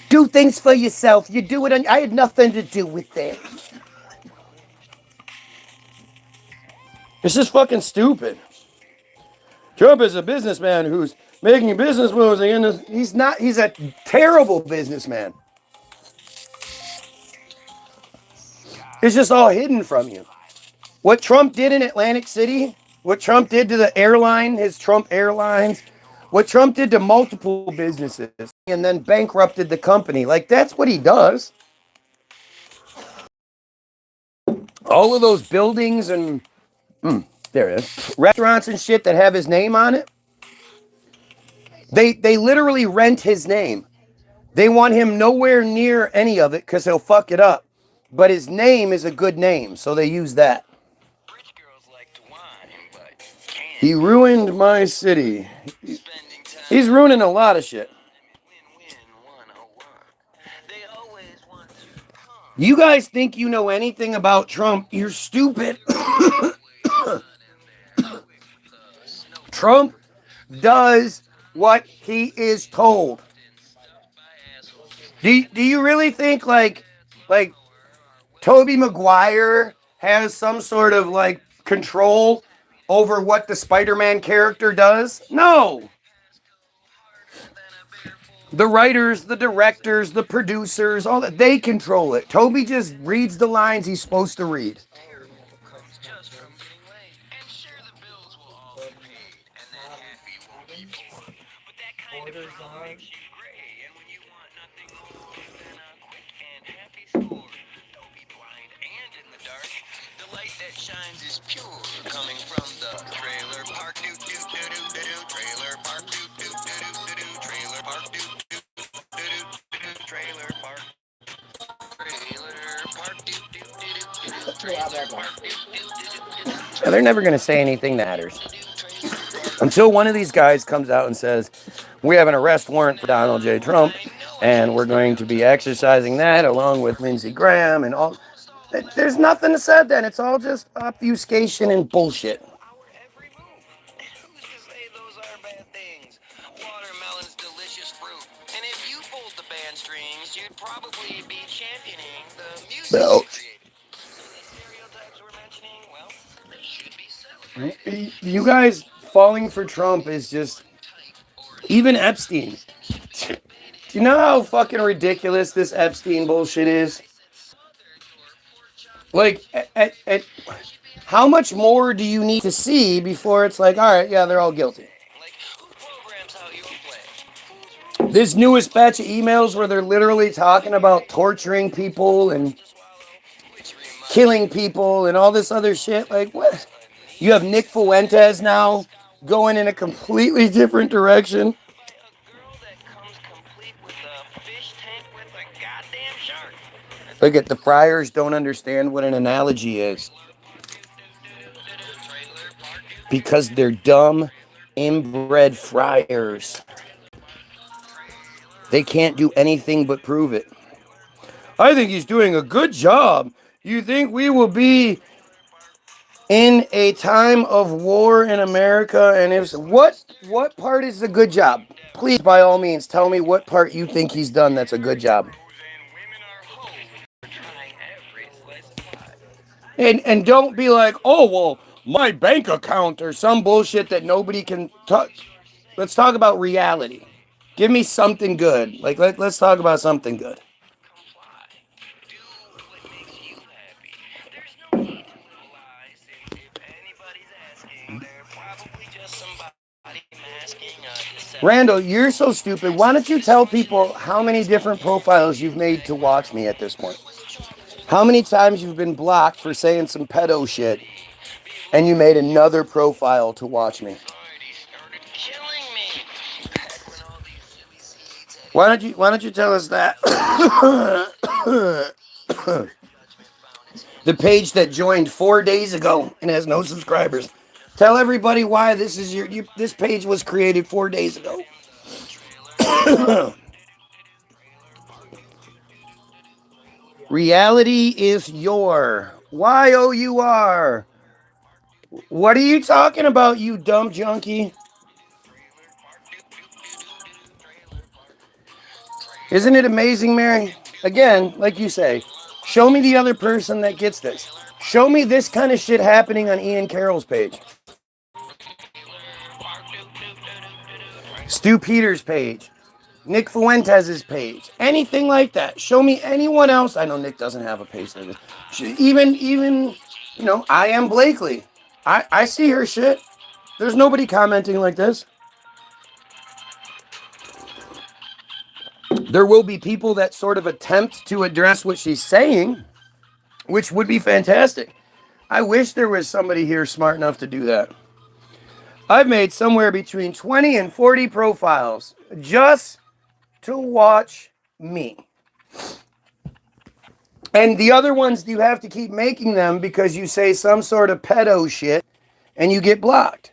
do things for yourself. You do it on, I had nothing to do with it. It's just fucking stupid. Trump is a businessman who's making business moves. And he's a terrible businessman. It's just all hidden from you. What Trump did in Atlantic City, what Trump did to the airline, his Trump Airlines, what Trump did to multiple businesses and then bankrupted the company. Like, that's what he does. All of those buildings and there it is. Restaurants and shit that have his name on it. They literally rent his name. They want him nowhere near any of it because he'll fuck it up. But his name is a good name, so they use that. He ruined my city. He's ruining a lot of shit. You guys think you know anything about Trump? You're stupid. Trump does what he is told. Do you really think like Tobey Maguire has some sort of like control over what the Spider-Man character does? No. The writers, the directors, the producers, all that, they control it. Toby just reads the lines he's supposed to read. They're never going to say anything that matters. Until one of these guys comes out and says, we have an arrest warrant for Donald J. Trump, and we're going to be exercising that along with Lindsey Graham and all. There's nothing said then. It's all just obfuscation and bullshit. Watermelon's delicious fruit. And if you pulled the band strings, you'd probably be championing the music you created. So these stereotypes we're mentioning, well, they should be celebrated. You guys falling for Trump is just... Even Epstein. Do you know how fucking ridiculous this Epstein bullshit is? Like, how much more do you need to see before it's like, all right, yeah, they're all guilty? This newest batch of emails where they're literally talking about torturing people and killing people and all this other shit. Like, what? You have Nick Fuentes now going in a completely different direction. Look at the friars don't understand what an analogy is. Because they're dumb, inbred friars. They can't do anything but prove it. I think he's doing a good job. You think we will be in a time of war in America? And if what part is a good job? Please, by all means, tell me what part you think he's done that's a good job. And don't be like, oh, well, my bank account or some bullshit that nobody can touch. Let's talk about reality. Give me something good. Like, let's talk about something good. Randall, you're so stupid. Why don't you tell people how many different profiles you've made to watch me at this point? How many times you've been blocked for saying some pedo shit and you made another profile to watch me? Why don't you tell us that? The page that joined 4 days ago and has no subscribers. Tell everybody why this is this page was created 4 days ago. Reality is your YOUR. What are you talking about, you dumb junkie? Isn't it amazing, Mary? Again, like you say, show me the other person that gets this. Show me this kind of shit happening on Ian Carroll's page. Stu Peters' page. Nick Fuentes' page. Anything like that. Show me anyone else. I know Nick doesn't have a page like this. Even, you know, I Am Blakely. I see her shit. There's nobody commenting like this. There will be people that sort of attempt to address what she's saying, which would be fantastic. I wish there was somebody here smart enough to do that. I've made somewhere between 20 and 40 profiles just to watch me. And the other ones, you have to keep making them because you say some sort of pedo shit and you get blocked.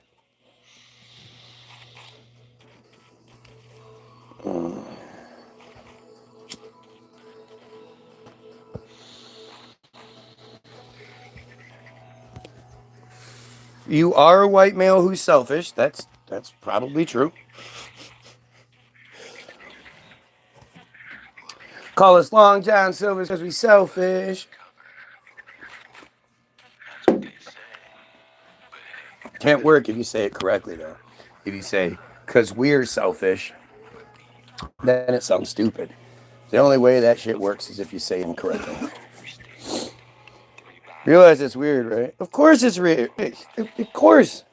You are a white male who's selfish. That's probably true. Call us Long John Silver because we selfish. Can't work if you say it correctly, though. If you say, because we're selfish, then it sounds stupid. The only way that shit works is if you say it incorrectly. Realize it's weird, right? Of course it's weird. Of course.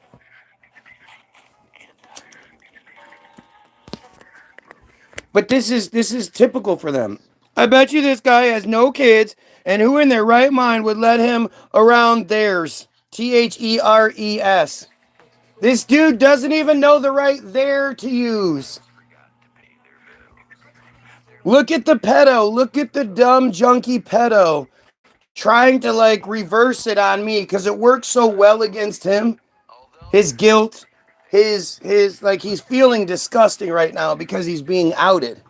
But this is typical for them. I bet you this guy has no kids, and who in their right mind would let him around theirs? THERES. This dude doesn't even know the right there to use. Look at the pedo. Look at the dumb junkie pedo trying to like reverse it on me because it works so well against him. His guilt, his like he's feeling disgusting right now because he's being outed.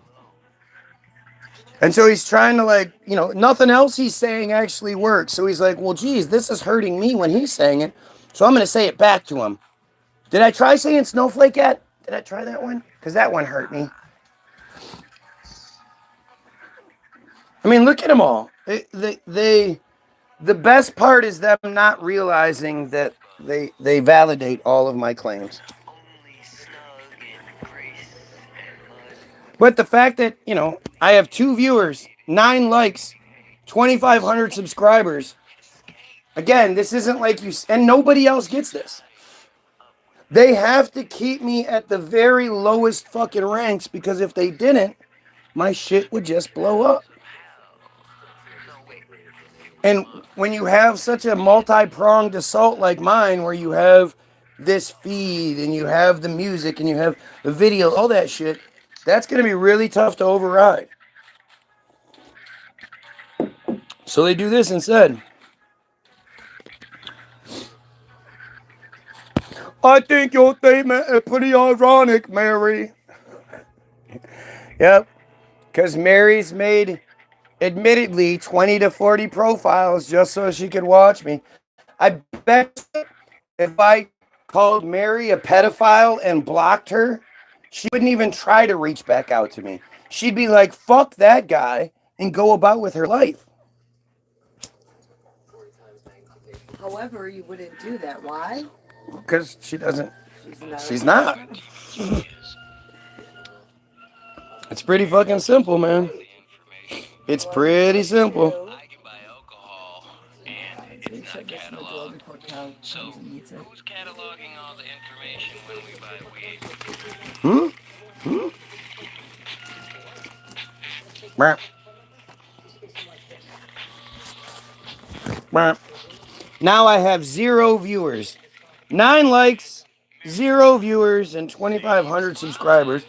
And so he's trying to, like, nothing else he's saying actually works. So he's like, well, geez, this is hurting me when he's saying it. So I'm going to say it back to him. Did I try saying snowflake yet? Did I try that one? Because that one hurt me. I mean, look at them all. The best part is them not realizing that they validate all of my claims. But the fact that, I have 2 viewers, 9 likes, 2,500 subscribers. Again, this isn't like you, and nobody else gets this. They have to keep me at the very lowest fucking ranks, because if they didn't, my shit would just blow up. And when you have such a multi-pronged assault like mine, where you have this feed and you have the music and you have the video, all that shit, that's going to be really tough to override. So they do this instead. I think your statement is pretty ironic, Mary. Yep. Because Mary's made, admittedly, 20 to 40 profiles just so she could watch me. I bet if I called Mary a pedophile and blocked her, she wouldn't even try to reach back out to me. She'd be like, fuck that guy, and go about with her life. However, you wouldn't do that. Why? Because she doesn't. She's not. It's pretty fucking simple, man. It's pretty simple. I can buy alcohol, and it's not cataloged. So, who's cataloging all the information when we buy weed? Now I have 0 viewers, 9 likes, 0 viewers, and 2,500 subscribers.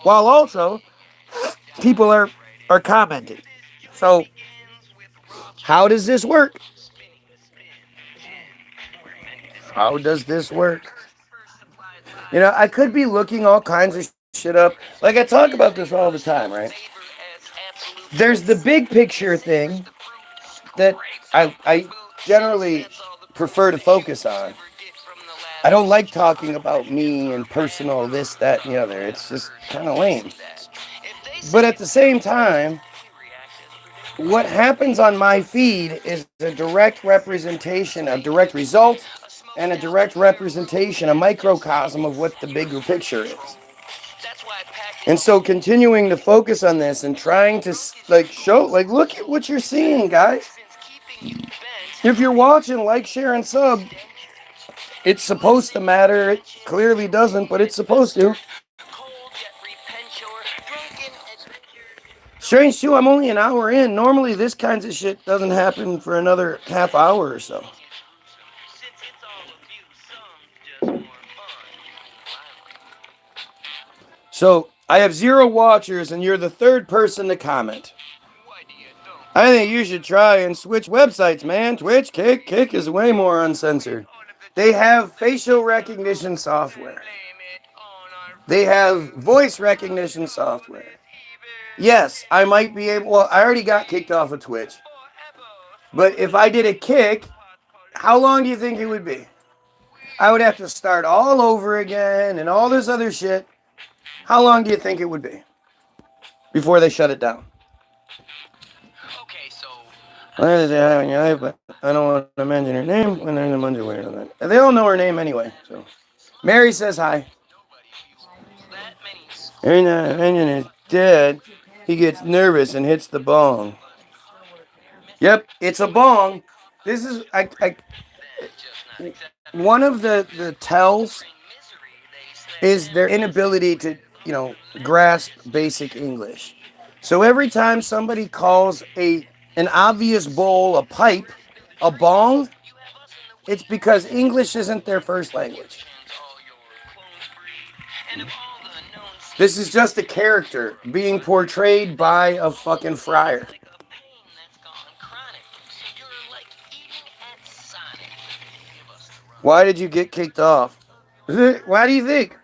While also, people are commenting. So, how does this work? How does this work? I could be looking all kinds of shit up. Like, I talk about this all the time, right? There's the big picture thing that I generally prefer to focus on. I don't like talking about me and personal this, that, and the other. It's just kind of lame. But at the same time, what happens on my feed is a direct representation, a direct result, and a direct representation, a microcosm of what the bigger picture is. And so continuing to focus on this and trying to show, look at what you're seeing, guys. If you're watching, like, share, and sub. It's supposed to matter. It clearly doesn't, but it's supposed to. Strange too, I'm only an hour in. Normally this kinds of shit doesn't happen for another half hour or so. So, I have 0 watchers and you're the 3rd person to comment. I think you should try and switch websites, man. Twitch, Kick is way more uncensored. They have facial recognition software. They have voice recognition software. Yes, I might be able... Well, I already got kicked off of Twitch. But if I did a kick, how long do you think it would be? I would have to start all over again and all this other shit. How long do you think it would be before they shut it down? Okay, so... I don't want to mention her name when there's a bunch of weird on that. They all know her name anyway. So, Mary says hi. And Onion is dead. He gets nervous and hits the bong. Yep, it's a bong. This is one of the tells is their inability to, grasp basic English. So every time somebody calls an obvious bowl a pipe, a bong, it's because English isn't their first language. This is just a character being portrayed by a fucking friar. Why did you get kicked off? Why do you think?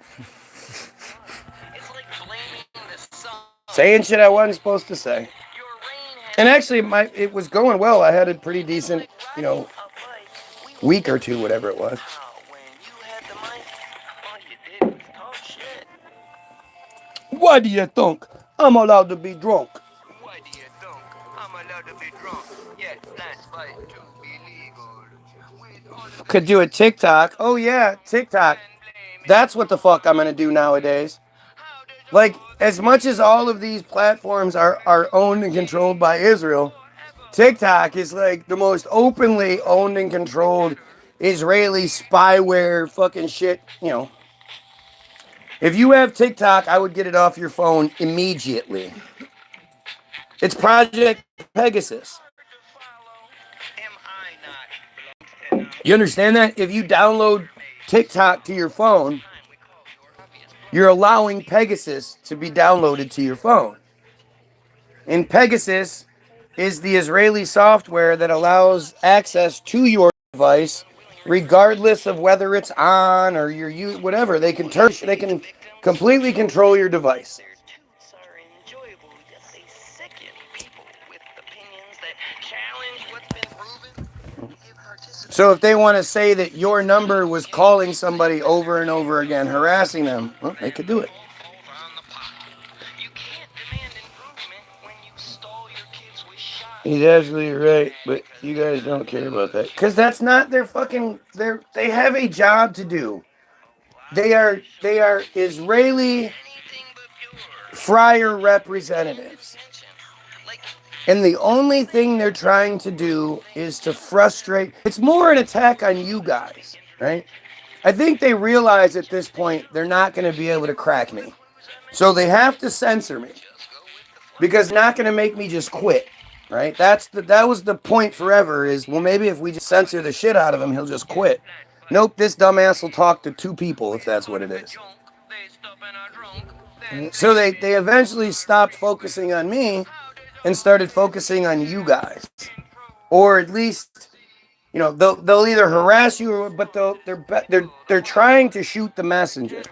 It's like blaming the sun. Saying shit I wasn't supposed to say. Your rain has And actually, it was going well. I had a pretty decent, riding a bike. We will week or two, whatever it was. when you had the mic, all you did was talk shit. Why do you think I'm allowed to be drunk? Why do you think I'm allowed to be drunk? Yet that's right to be legal. With all of Could do a TikTok. Oh yeah, TikTok. That's what the fuck I'm gonna do nowadays. Like, as much as all of these platforms are owned and controlled by Israel, TikTok is like the most openly owned and controlled Israeli spyware fucking shit. If you have TikTok, I would get it off your phone immediately. It's Project Pegasus. am I not? You understand that? If you download TikTok to your phone, you're allowing Pegasus to be downloaded to your phone. And Pegasus is the Israeli software that allows access to your device, regardless of whether it's on or your whatever. They can completely control your device. Their toots are enjoyable, yet they sicken people with opinions that challenge what's been proven. So if they want to say that your number was calling somebody over and over again, harassing them, well, they could do it. You can't demand improvement when you stall your kids with shots. He's absolutely right, but you guys don't care about that. Because that's not their fucking... They have a job to do. They are Israeli friar representatives. And the only thing they're trying to do is to frustrate... It's more an attack on you guys, right? I think they realize at this point they're not going to be able to crack me. So they have to censor me. Because they're not going to make me just quit, right? That was the point forever is, well, maybe if we just censor the shit out of him, he'll just quit. Nope, this dumbass will talk to 2 people if that's what it is. So they eventually stopped focusing on me and started focusing on you guys. Or at least, they'll either harass you, but they're trying to shoot the messenger.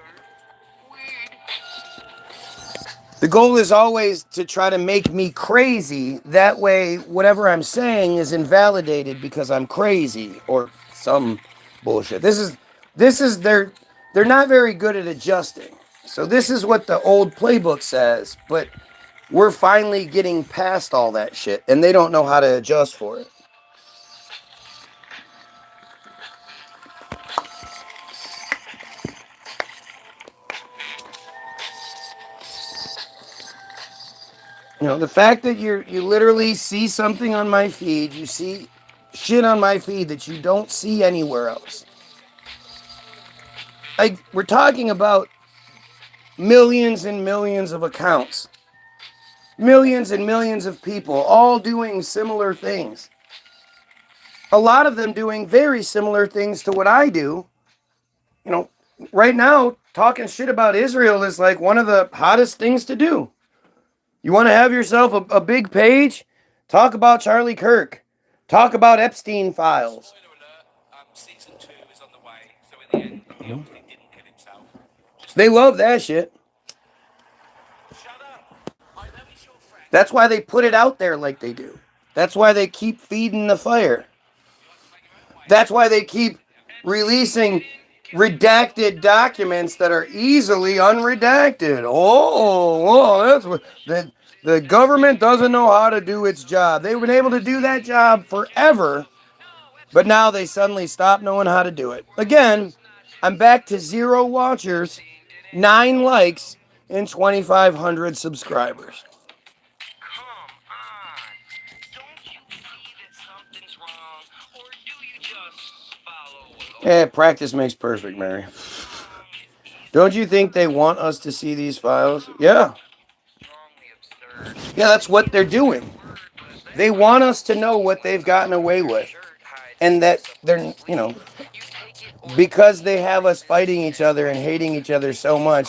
The goal is always to try to make me crazy. That way, whatever I'm saying is invalidated because I'm crazy or some bullshit. They're not very good at adjusting. So this is what the old playbook says, but we're finally getting past all that shit, and they don't know how to adjust for it. The fact that you literally see something on my feed, you see shit on my feed that you don't see anywhere else. Like, we're talking about millions and millions of accounts. Millions and millions of people all doing similar things. A lot of them doing very similar things to what I do. Right now, talking shit about Israel is like one of the hottest things to do. You want to have yourself a big page? Talk about Charlie Kirk. Talk about Epstein files. Season 2 is on the way, so in the end, he obviously didn't kill himself. They love that shit. Shut up! I know he's your friend. That's why they put it out there like they do. That's why they keep feeding the fire. That's why they keep releasing redacted documents that are easily unredacted. That's what the government doesn't know how to do its job. They've been able to do that job forever, but now they suddenly stop knowing how to do it. Again, I'm back to 0 watchers, 9 likes, and 2,500 subscribers. Come on. Don't you see that something's wrong? Or do you just follow along? Yeah, practice makes perfect, Mary. Don't you think they want us to see these files? Yeah. Yeah, that's what they're doing. They want us to know what they've gotten away with. And that they're, because they have us fighting each other and hating each other so much,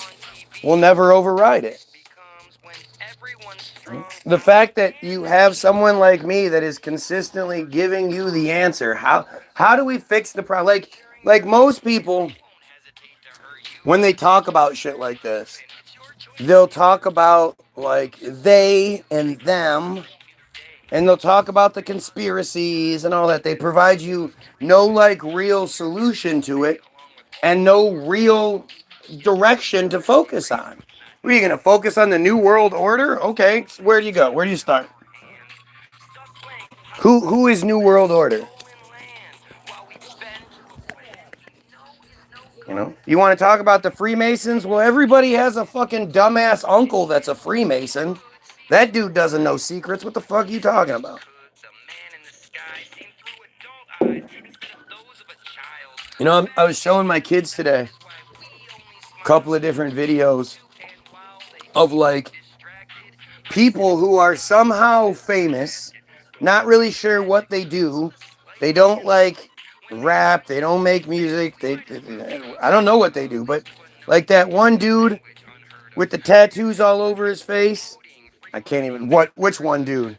we'll never override it. The fact that you have someone like me that is consistently giving you the answer, how do we fix the problem? Like most people, when they talk about shit like this, they'll talk about like they and them, and they'll talk about the conspiracies and all that. They provide you no like real solution to it and no real direction to focus on. What are you going to focus on, the New World Order? Okay, where do you go? Where do you start? Who is New World Order? You know, you want to talk about the Freemasons? Well, everybody has a fucking dumbass uncle that's a Freemason. That dude doesn't know secrets. What the fuck are you talking about? You know, I was showing my kids today a couple of different videos of like people who are somehow famous, not really sure what they do. They don't like rap, they don't make music, I don't know what they do, but like that one dude with the tattoos all over his face. I can't even, which one dude?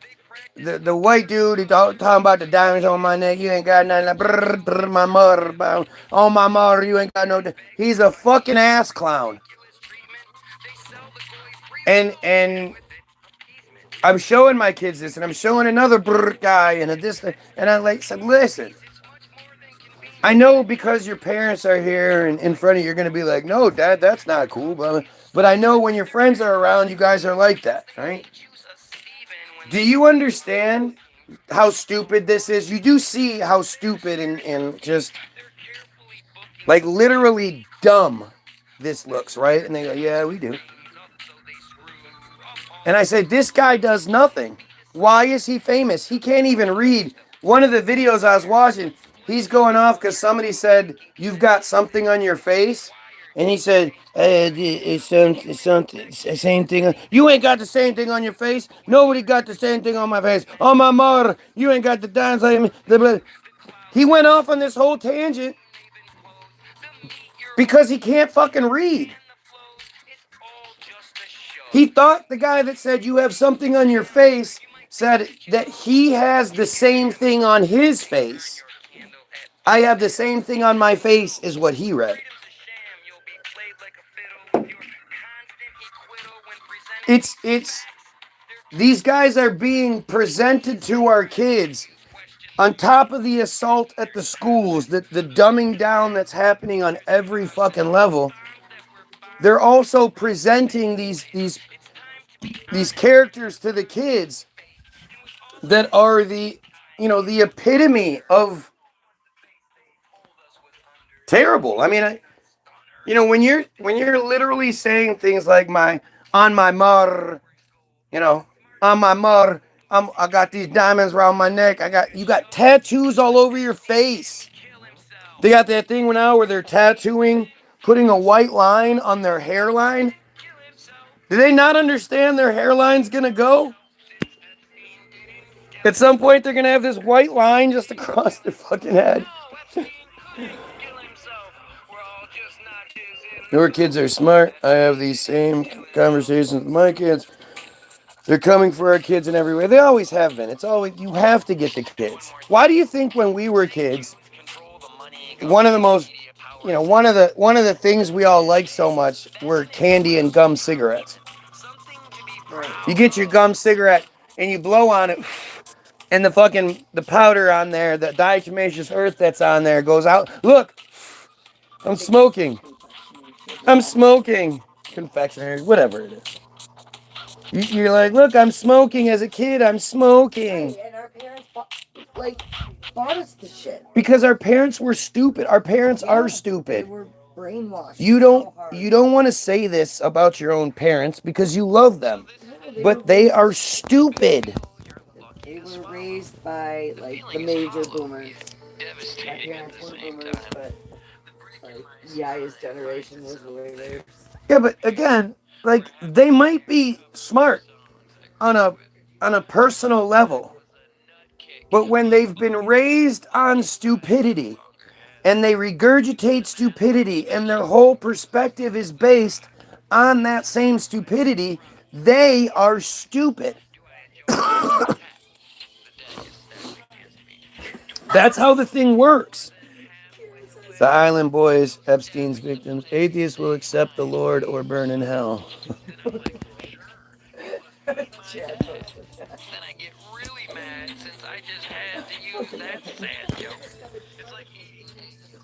The white dude, he talking about the diamonds on my neck. You ain't got nothing. Brr, brr, my mother, on my mother, you ain't got no. He's a fucking ass clown. And I'm showing my kids this, and I'm showing another brr guy and this, and I like said, listen. I know because your parents are here and in front of you, you're gonna be like, no, Dad, that's not cool. But I know when your friends are around, you guys are like that, right? Do you understand how stupid this is? You do see how stupid and just like literally dumb this looks, right? And they go, yeah, we do. And I said, this guy does nothing. Why is he famous? He can't even read. One of the videos I was watching, he's going off because somebody said, you've got something on your face. And he said, it's the same thing. You ain't got the same thing on your face. Nobody got the same thing on my face. Oh, my mother, you ain't got the dance like me. He went off on this whole tangent because he can't fucking read. He thought the guy that said you have something on your face said that he has the same thing on his face. I have the same thing on my face is what he read. It's these guys are being presented to our kids on top of the assault at the schools, the dumbing down that's happening on every fucking level. They're also presenting these characters to the kids that are the epitome of terrible. I mean, when you're literally saying things like on my mother, on my mother, I got these diamonds around my neck. You got tattoos all over your face. They got that thing now where they're tattooing, putting a white line on their hairline. Do they not understand their hairline's gonna go? At some point, they're gonna have this white line just across their fucking head. Your kids are smart. I have these same conversations with my kids. They're coming for our kids in every way. They always have been. It's always, you have to get the kids. Why do you think when we were kids, one of the most, one of the things we all liked so much were candy and gum cigarettes? You get your gum cigarette and you blow on it, and the powder on there, the diatomaceous earth that's on there goes out. Look, I'm smoking. Confectionery, whatever it is. You're like, look, I'm smoking as a kid. I'm smoking. And our parents bought us the shit. Because our parents were stupid. Our parents are stupid. They were brainwashed. You don't want to say this about your own parents because you love them. But they are stupid. They were raised by the major boomers. My parents were boomers, but Yaya's generation was the later. Yeah, but again, they might be smart on a personal level. But when they've been raised on stupidity and they regurgitate stupidity and their whole perspective is based on that same stupidity, they are stupid. That's how the thing works. The Island Boys, Epstein's victims. Atheists will accept the Lord or burn in hell. Chad posted that. Then I get really mad since I just had to use that sad joke. It's like that guy whose music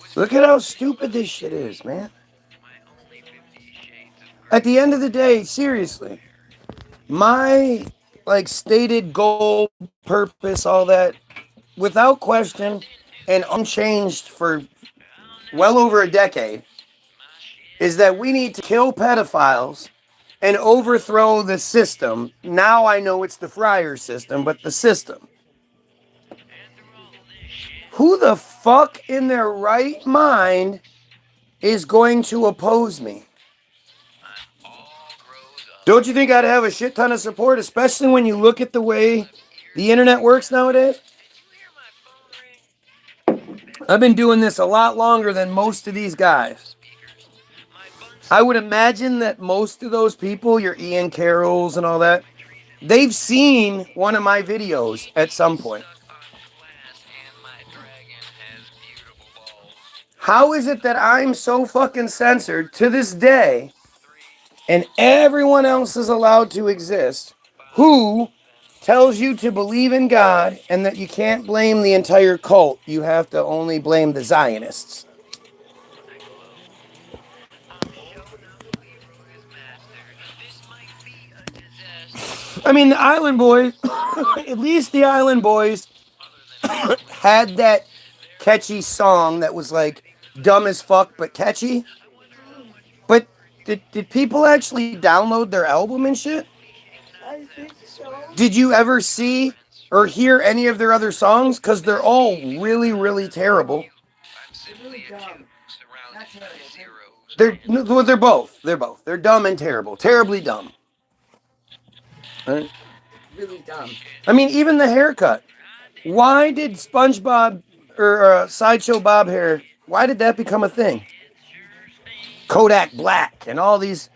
was Look at how stupid this shit is, man. my only 50 shades of At the end of the day, seriously, my like stated goal, purpose, all that, without question, and unchanged for well over a decade, is that we need to kill pedophiles and overthrow the system. Now I know it's the Friar system, but the system. Who the fuck in their right mind is going to oppose me? Don't you think I'd have a shit ton of support, especially when you look at the way the internet works nowadays? I've been doing this a lot longer than most of these guys. I would imagine that most of those people, your Ian Carrolls and all that, they've seen one of my videos at some point. How is it that I'm so fucking censored to this day and everyone else is allowed to exist who tells you to believe in God and that you can't blame the entire cult, you have to only blame the Zionists? I mean, the Island Boys, at least the Island Boys had that catchy song that was like dumb as fuck but catchy. But did people actually download their album and shit? I think so. Did you ever see or hear any of their other songs? Because they're all really, really terrible. They're really dumb. Not terrible. They're both. They're both. They're dumb and terrible. Terribly dumb. Right? Really dumb. I mean, even the haircut. Why did SpongeBob or Sideshow Bob hair, why did that become a thing? Kodak Black and all these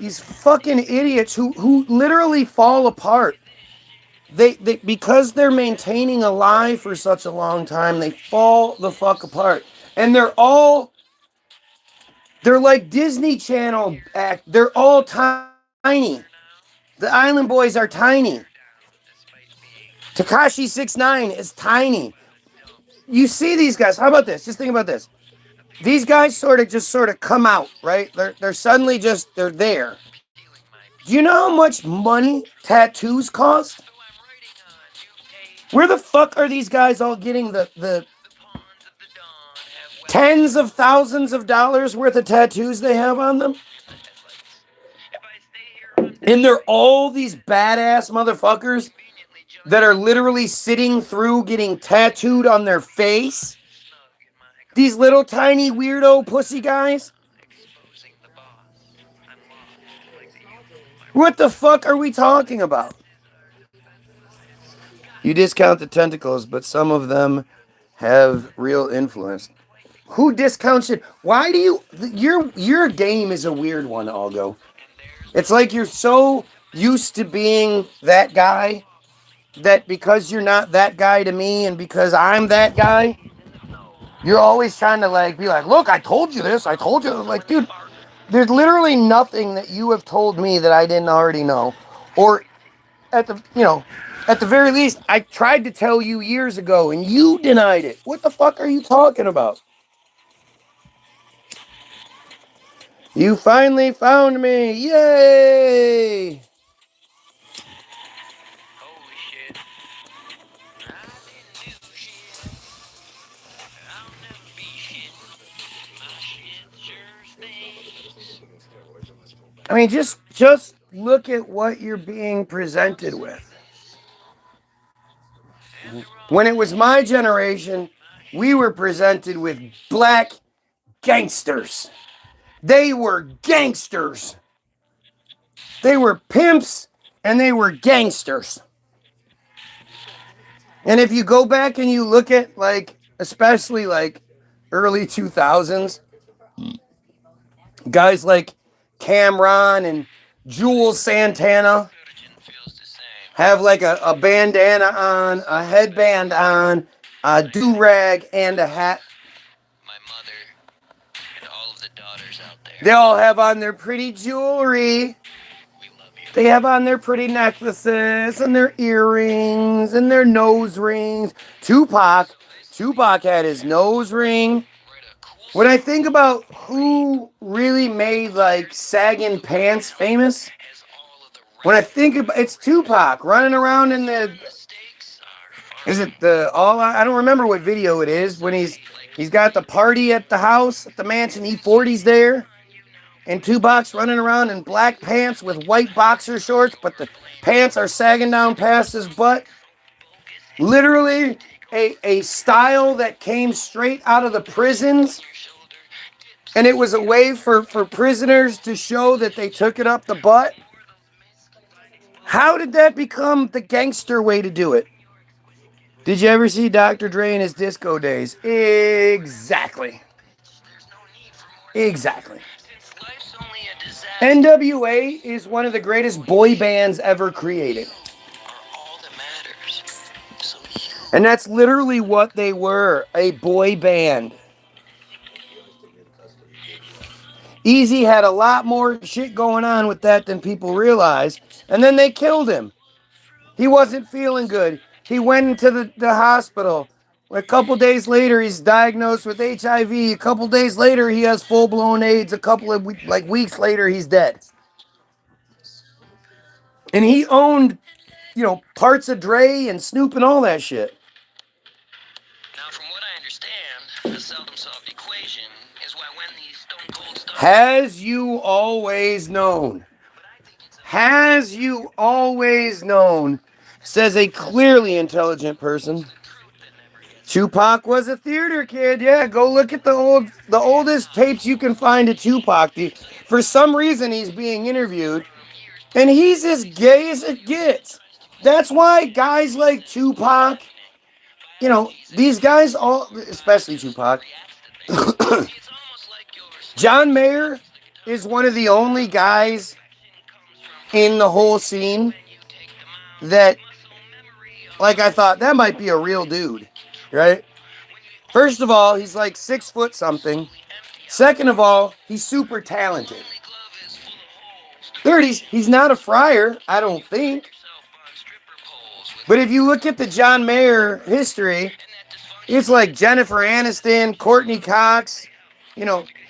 fucking idiots who literally fall apart. They because they're maintaining a lie for such a long time, they fall the fuck apart. And they're like Disney Channel act. They're all tiny. The Island Boys are tiny. Tekashi 6ix9ine is tiny. You see these guys. How about this? Just think about this. These guys sort of come out, right? They're suddenly they're there. Do you know how much money tattoos cost? Where the fuck are these guys all getting the tens of thousands of dollars worth of tattoos they have on them? And they're all these badass motherfuckers that are literally sitting through getting tattooed on their face. These little tiny weirdo pussy guys. What the fuck are we talking about? You discount the tentacles, but some of them have real influence. Who discounts it? Why do you... Your game is a weird one, Algo. It's like you're so used to being that guy that because you're not that guy to me and because I'm that guy, you're always trying to like be like, look, I told you this. I told you. Like, dude, there's literally nothing that you have told me that I didn't already know. Or at the very least, I tried to tell you years ago and you denied it. What the fuck are you talking about? You finally found me. Yay! Holy shit. I didn't do shit. I'll never be shit. My shit sure stinks. I mean, just look at what you're being presented with. When it was my generation, we were presented with black gangsters. They were gangsters. They were pimps and they were gangsters. And if you go back and you look at like, especially like early 2000s, guys like Cameron and Jules Santana, have like a bandana on, a headband on, a do-rag, and a hat. My mother and all of the daughters out there. They all have on their pretty jewelry. We love you. They have on their pretty necklaces and their earrings and their nose rings. Tupac had his nose ring. When I think about who really made like sagging pants famous, when I think about it's Tupac running around in the, is it the all? I don't remember what video it is when he's got the party at the house at the mansion. E40's there, and Tupac's running around in black pants with white boxer shorts, but the pants are sagging down past his butt. Literally a style that came straight out of the prisons. And it was a way for prisoners to show that they took it up the butt. How did that become the gangster way to do it? Did you ever see Dr. Dre in his disco days? Exactly. Exactly. NWA is one of the greatest boy bands ever created. And that's literally what they were, a boy band. Easy had a lot more shit going on with that than people realize. And then they killed him. He wasn't feeling good. He went into the hospital. A couple days later, he's diagnosed with HIV. A couple days later, he has full-blown AIDS. A couple of weeks later, he's dead. And he owned, parts of Dre and Snoop and all that shit. Now, from what I understand, the seldom solved equation is why when these stone cold stars... Has you always known? Has you always known? Says a clearly intelligent person. Tupac was a theater kid. Yeah, go look at the oldest tapes you can find of Tupac. For some reason, he's being interviewed, and he's as gay as it gets. That's why guys like Tupac, these guys all, especially Tupac. John Mayer is one of the only guys in the whole scene that, like, I thought that might be a real dude, right? First of all, he's like 6 foot something. Second of all, he's super talented. Third, he's not a friar, I don't think. But if you look at the John Mayer history, it's like Jennifer Aniston, Courtney Cox,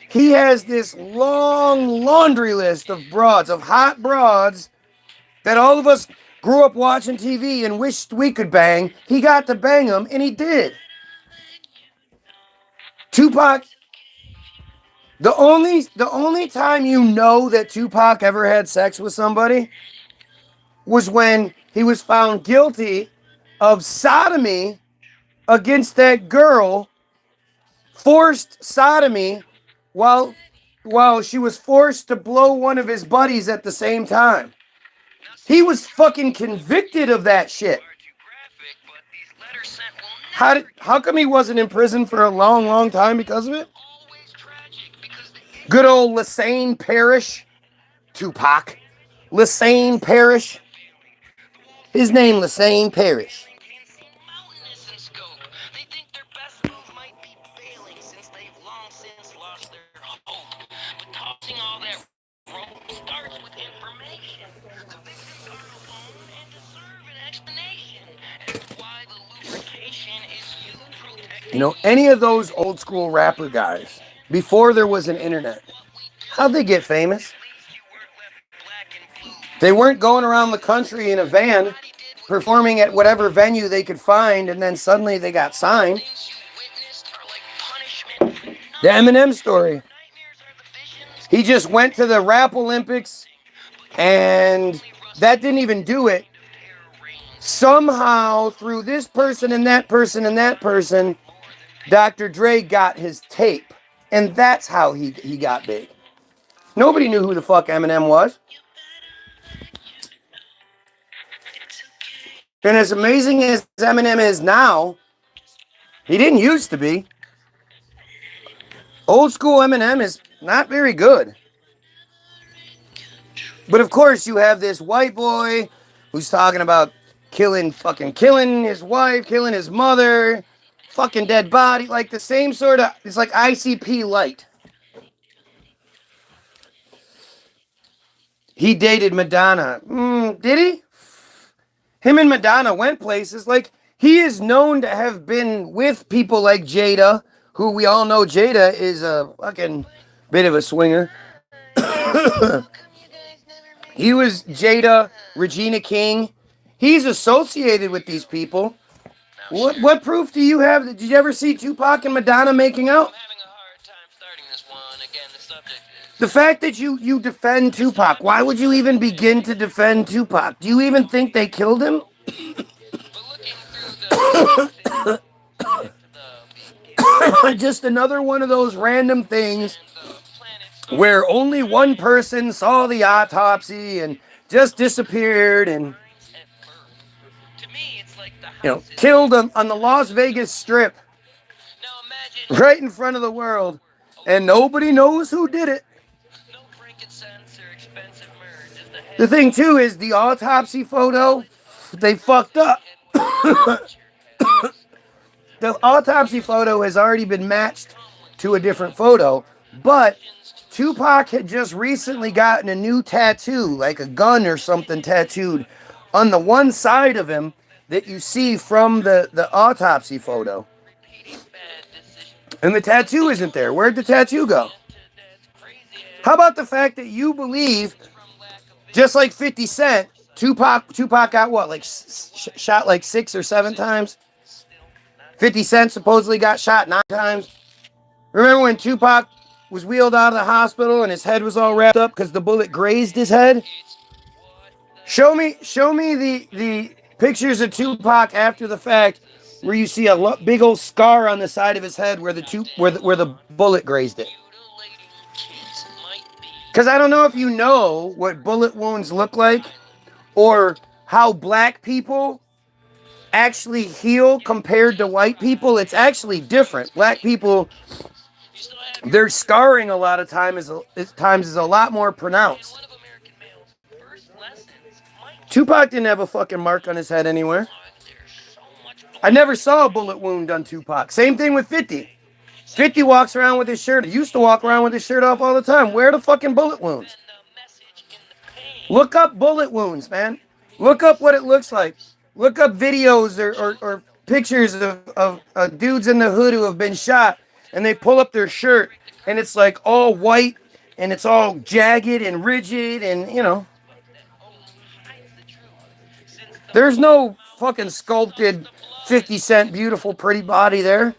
he has this long laundry list of broads, of hot broads that all of us grew up watching TV and wished we could bang. He got to bang them, and he did. Tupac, the only time you know that Tupac ever had sex with somebody was when he was found guilty of sodomy against that girl, forced sodomy, while she was forced to blow one of his buddies at the same time. He was fucking convicted of that shit. How come he wasn't in prison for a long, long time because of it? Good old Lassane Parish. Tupac. Lassane Parish. His name, Lassane Parish. Any of those old school rapper guys, before there was an internet, how'd they get famous? They weren't going around the country in a van, performing at whatever venue they could find, and then suddenly they got signed. The Eminem story. He just went to the Rap Olympics, and that didn't even do it. Somehow, through this person and that person and that person, Dr. Dre got his tape, and that's how he got big. Nobody knew who the fuck Eminem was. And as amazing as Eminem is now, he didn't used to be. Old school Eminem is not very good. But of course, you have this white boy who's talking about killing his wife, killing his mother, fucking dead body, like the same sort of, it's like ICP light. He dated Madonna. Did he? Him and Madonna went places. Like, he is known to have been with people like Jada, who we all know Jada is a fucking bit of a swinger. He was Jada, Regina King. He's associated with these people. What proof do you have? Did you ever see Tupac and Madonna making out? The fact that you defend Tupac, why would you even begin to defend Tupac? Do you even think they killed him? Just another one of those random things where only one person saw the autopsy and just disappeared and, you know, killed him on the Las Vegas Strip right in front of the world, and nobody knows who did it. The thing too is the autopsy photo, they fucked up. The autopsy photo has already been matched to a different photo, but Tupac had just recently gotten a new tattoo, like a gun or something tattooed on the one side of him that you see from the autopsy photo. And the tattoo isn't there. Where'd the tattoo go? How about the fact that you believe, just like 50 Cent, Tupac got what, like shot like 6 or 7 times? 50 Cent supposedly got shot 9 times. Remember when Tupac was wheeled out of the hospital and his head was all wrapped up because the bullet grazed his head? Show me the pictures of Tupac after the fact where you see a big old scar on the side of his head where the bullet grazed it. Because I don't know if you know what bullet wounds look like or how black people actually heal compared to white people. It's actually different. Black people, their scarring a lot of times is a lot more pronounced. Tupac didn't have a fucking mark on his head anywhere. I never saw a bullet wound on Tupac. Same thing with 50. 50 walks around with his shirt. He used to walk around with his shirt off all the time. Where are the fucking bullet wounds? Look up bullet wounds, man. Look up what it looks like. Look up videos or pictures of dudes in the hood who have been shot, and they pull up their shirt, and it's like all white, and it's all jagged and rigid, and, you know. There's no fucking sculpted 50 Cent beautiful pretty body there.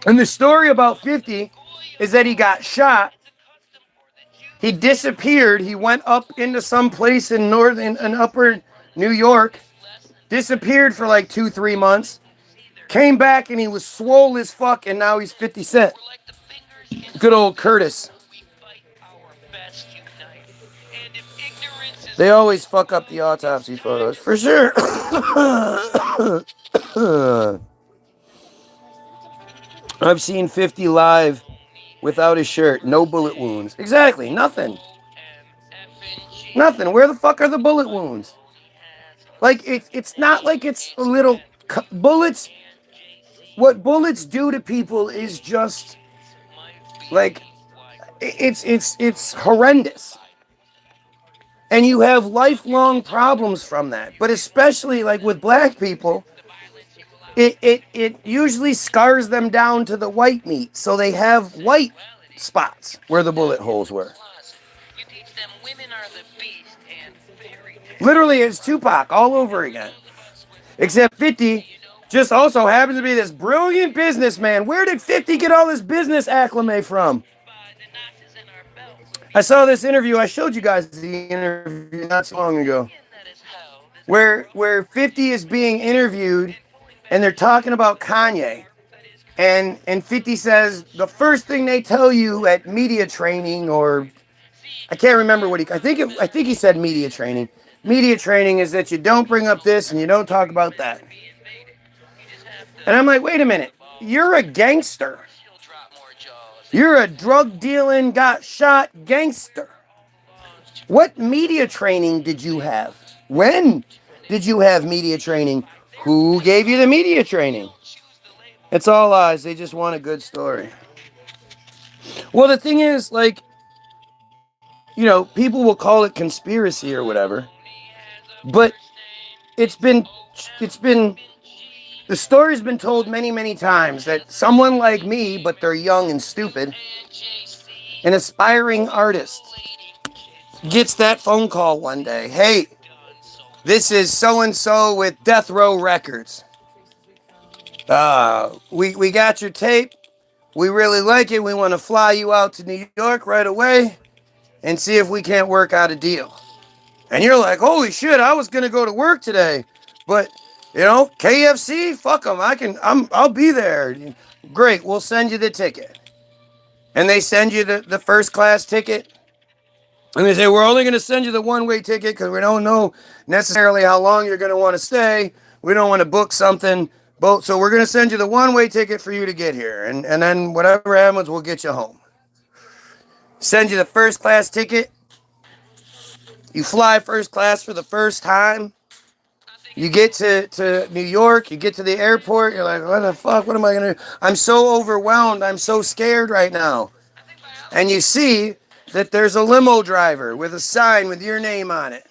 And the story about 50 is that he got shot. He disappeared. He went up into some place in upper New York. Disappeared for like 2-3 months. Came back and he was swole as fuck, and now he's 50 Cent. Good old Curtis. They always fuck up the autopsy photos, for sure. I've seen 50 live without his shirt. No bullet wounds. Exactly. Nothing. Nothing. Where the fuck are the bullet wounds? Like, it's not like it's a little... bullets... What bullets do to people is just... like... It's horrendous. And you have lifelong problems from that. But especially, like, with black people... It usually scars them down to the white meat, so they have white spots where the bullet holes were. Literally, it's Tupac all over again. Except 50 just also happens to be this brilliant businessman. Where did 50 get all this business acclimate from? I saw this interview. I showed you guys the interview not so long ago. Where 50 is being interviewed, and they're talking about Kanye. And 50 says, the first thing they tell you at media training, or I can't remember what I think he said media training. Media training is that you don't bring up this and you don't talk about that. And I'm like, wait a minute. You're a gangster. You're a drug dealing, got shot gangster. What media training did you have? When did you have media training? Who gave you the media training? It's all lies. They just want a good story. Well, the thing is, like, people will call it conspiracy or whatever, but it's been, it's been, the story's been told many, many times that someone like me, but they're young and stupid, an aspiring artist, gets that phone call one day. Hey, this is so-and-so with Death Row Records. We got your tape. We really like it. We want to fly you out to New York right away and see if we can't work out a deal. And you're like, holy shit, I was going to go to work today. But, KFC, fuck them. I'll be there. Great, we'll send you the ticket. And they send you the first class ticket. And they say, we're only going to send you the one-way ticket because we don't know necessarily how long you're going to want to stay. We don't want to book something. So we're going to send you the one-way ticket for you to get here. And then whatever happens, we'll get you home. Send you the first class ticket. You fly first class for the first time. You get to New York. You get to the airport. You're like, what the fuck? What am I going to do? I'm so overwhelmed. I'm so scared right now. And you see that there's a limo driver with a sign with your name on it.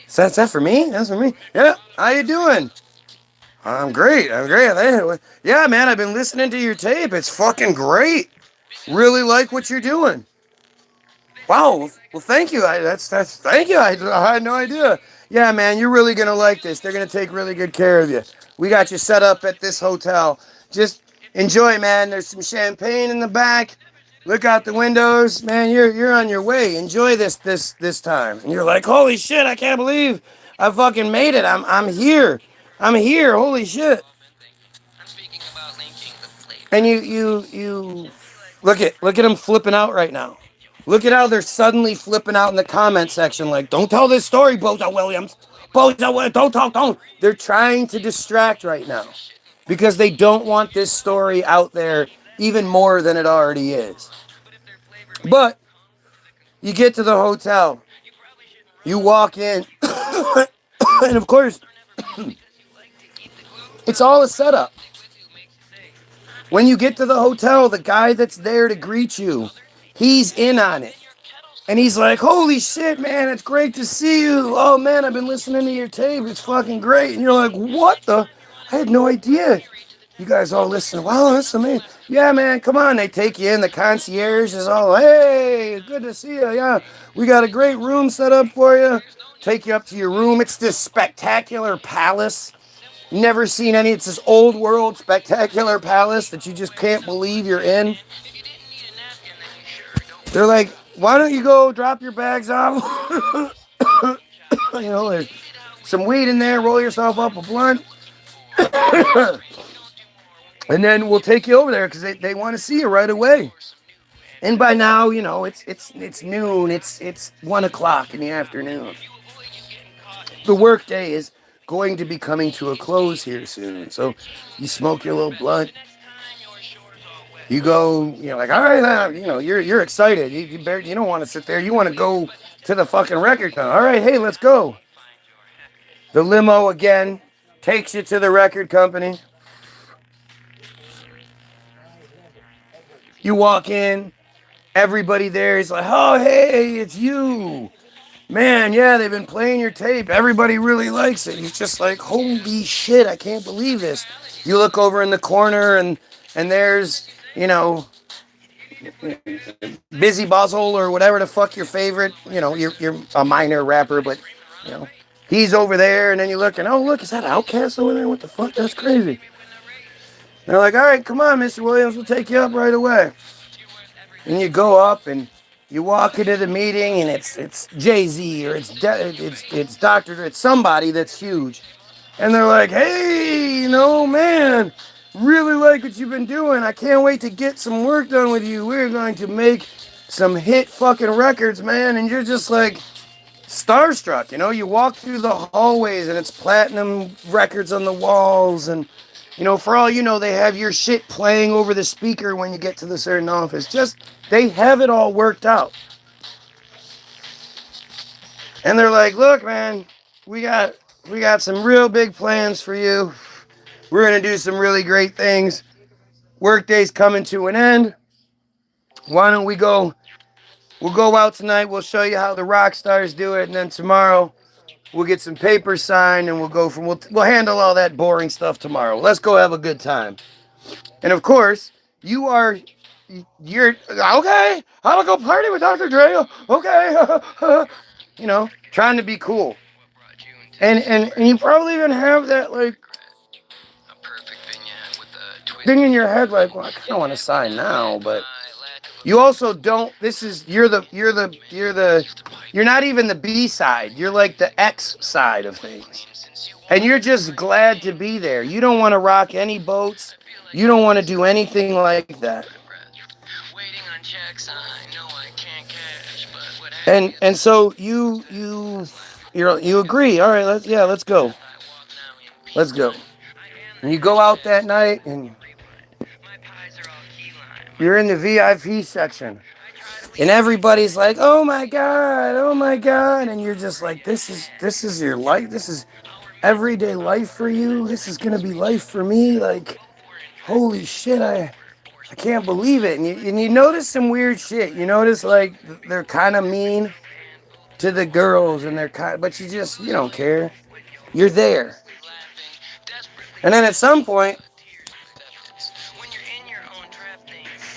So that's that for me? That's for me? Yeah. How you doing? I'm great. Yeah, man, I've been listening to your tape. It's fucking great. Really like what you're doing. Wow. Well, thank you. Thank you. I had no idea. Yeah, man, you're really going to like this. They're going to take really good care of you. We got you set up at this hotel. Just enjoy, man. There's some champagne in the back. Look out the windows. Man, you're on your way. Enjoy this time. And you're like, holy shit, I can't believe I fucking made it. I'm here. I'm here. Holy shit. And you look at them flipping out right now. Look at how they're suddenly flipping out in the comment section like, don't tell this story, Bozo Williams. Bozo Williams, don't. They're trying to distract right now because they don't want this story out there even more than it already is. But you get to the hotel. You walk in. And of course, it's all a setup. When you get to the hotel, the guy that's there to greet you, he's in on it. And he's like, holy shit, man, it's great to see you. Oh, man, I've been listening to your tape. It's fucking great. And you're like, what the? I had no idea. You guys all listen. Wow, that's amazing. Yeah, man, come on. They take you in. The concierge is all, hey, good to see you. Yeah, we got a great room set up for you. Take you up to your room. It's this spectacular palace. Never seen any. It's this old world spectacular palace that you just can't believe you're in. They're like, why don't you go drop your bags off? There's some weed in there. Roll yourself up a blunt. And then we'll take you over there because they want to see you right away. And by now, it's noon. It's 1 o'clock in the afternoon. The work day is going to be coming to a close here soon. So you smoke your little blunt. You go, like, all right, you're excited. You don't want to sit there. You want to go to the fucking record company. All right, hey, let's go. The limo again takes you to the record company. You walk in. Everybody there is like, oh, hey, it's you. Man, yeah, they've been playing your tape. Everybody really likes it. He's just like, holy shit, I can't believe this. You look over in the corner and there's, Busy Buzzle or whatever the fuck your favorite, you're a minor rapper, but, he's over there. And then you look and, oh, look, is that Outkast over there? What the fuck? That's crazy. And they're like, all right, come on, Mr. Williams, we'll take you up right away. And you go up and you walk into the meeting and it's Jay-Z or it's Dr. It's somebody that's huge. And they're like, hey, man, really like what you've been doing. I can't wait to get some work done with you. We're going to make some hit fucking records, man. And you're just like starstruck, you walk through the hallways and it's platinum records on the walls. And, for all you know, they have your shit playing over the speaker when you get to the certain office. They have it all worked out. And they're like, look, man, we got some real big plans for you. We're gonna do some really great things. Workday's coming to an end. Why don't we go? We'll go out tonight. We'll show you how the rock stars do it, and then tomorrow we'll get some papers signed, and we'll handle all that boring stuff tomorrow. Let's go have a good time. And of course, you're okay. I'll go party with Dr. Dre. Okay, you know, trying to be cool. And you probably even have that like thing in your head, like, well, I kind of want to sign now, but you also don't. You're not even the B side. You're like the X side of things. And you're just glad to be there. You don't want to rock any boats. You don't want to do anything like that. And so you agree. All right, let's go. Let's go. And you go out that night and you're in the VIP section. And everybody's like, oh my God. And you're just like, this is your life. This is everyday life for you. This is gonna be life for me. Like, holy shit, I can't believe it. And you notice some weird shit. You notice like they're kind of mean to the girls, and but you don't care. You're there. And then at some point,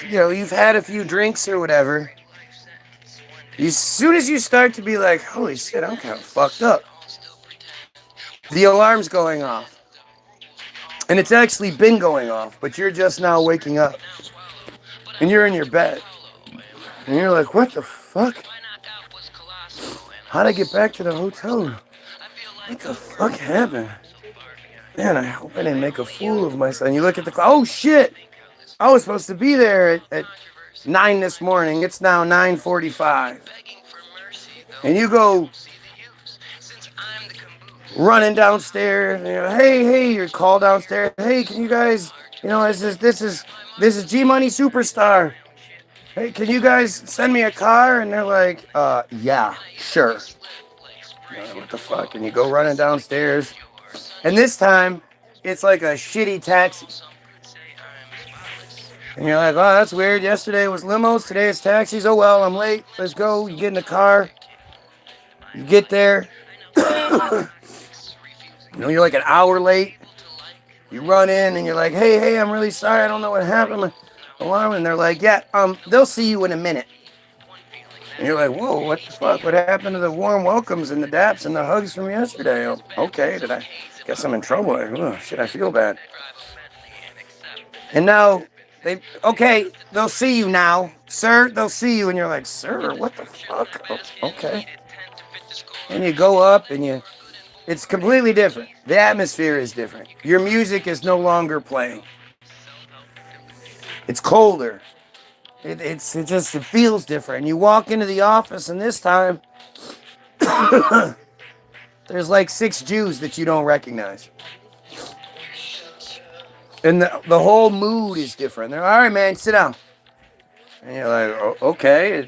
you've had a few drinks or whatever. As soon as you start to be like, holy shit, I'm kind of fucked up, the alarm's going off. And it's actually been going off, but you're just now waking up. And you're in your bed. And you're like, what the fuck? How'd I get back to the hotel? What the fuck happened? Man, I hope I didn't make a fool of myself. And you look at the clock. Oh shit! I was supposed to be there at 9 this morning. It's now 9:45. And you go running downstairs. And you're like, hey, you're called downstairs. Hey, can you guys, this is G Money Superstar. Hey, can you guys send me a car? And they're like, yeah, sure. What the fuck? And you go running downstairs. And this time, it's like a shitty taxi. And you're like, oh, that's weird. Yesterday was limos. Today it's taxis. Oh, well, I'm late. Let's go. You get in the car. You get there. You're like an hour late. You run in and you're like, hey, I'm really sorry. I don't know what happened. My alarm. And they're like, yeah, they'll see you in a minute. And you're like, whoa, what the fuck? What happened to the warm welcomes and the daps and the hugs from yesterday? Oh, okay, did I guess I'm in trouble? Oh, shit, I feel bad. And now, they'll see you now. Sir, they'll see you. And you're like, sir, what the fuck? Oh, okay. And you go up and it's completely different. The atmosphere is different. Your music is no longer playing. It's colder. It feels different. You walk into the office, and this time there's like 6 Jews that you don't recognize. And the whole mood is different. They're, all right, man, sit down. And you're like, oh, okay.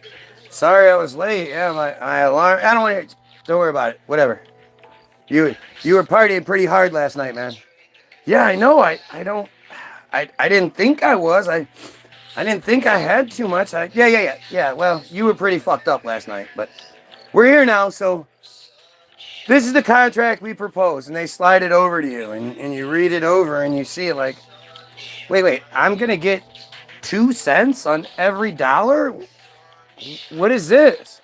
Sorry I was late. Yeah, my alarm. I don't want to. Don't worry about it. Whatever. You were partying pretty hard last night, man. Yeah, I know. I didn't think I was. I didn't think I had too much. Yeah. Well, you were pretty fucked up last night, but we're here now, so this is the contract we propose. And they slide it over to you, and you read it over, and you see it like, wait, I'm going to get 2 cents on every dollar? What is this?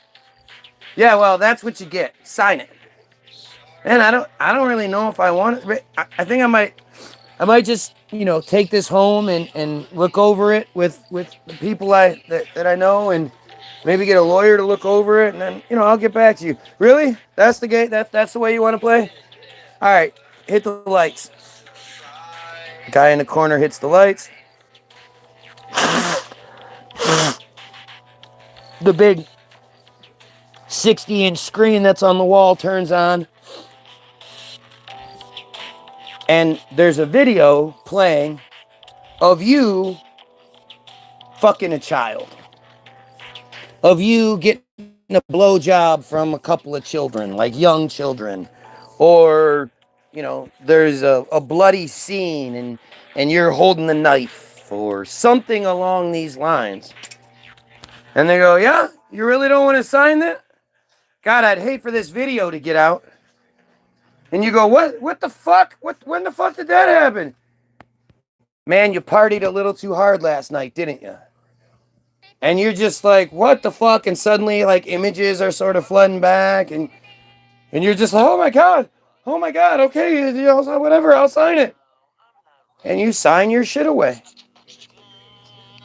Yeah, well, that's what you get. Sign it. And I don't really know if I want it. I think I might just, take this home and look over it with the people that I know, and maybe get a lawyer to look over it, and then, I'll get back to you. Really? That's the game? That's the way you want to play? All right, hit the lights. The guy in the corner hits the lights. The big 60-inch screen that's on the wall turns on. And there's a video playing of you fucking a child. Of you getting a blowjob from a couple of children, like young children, or there's a bloody scene and you're holding the knife or something along these lines. And they go, yeah, you really don't want to sign that? God, I'd hate for this video to get out. And you go, what the fuck? When the fuck did that happen? Man, you partied a little too hard last night, didn't you? And you're just like, what the fuck? And suddenly, like, images are sort of flooding back, and you're just like, oh my god, okay, whatever, I'll sign it. And you sign your shit away.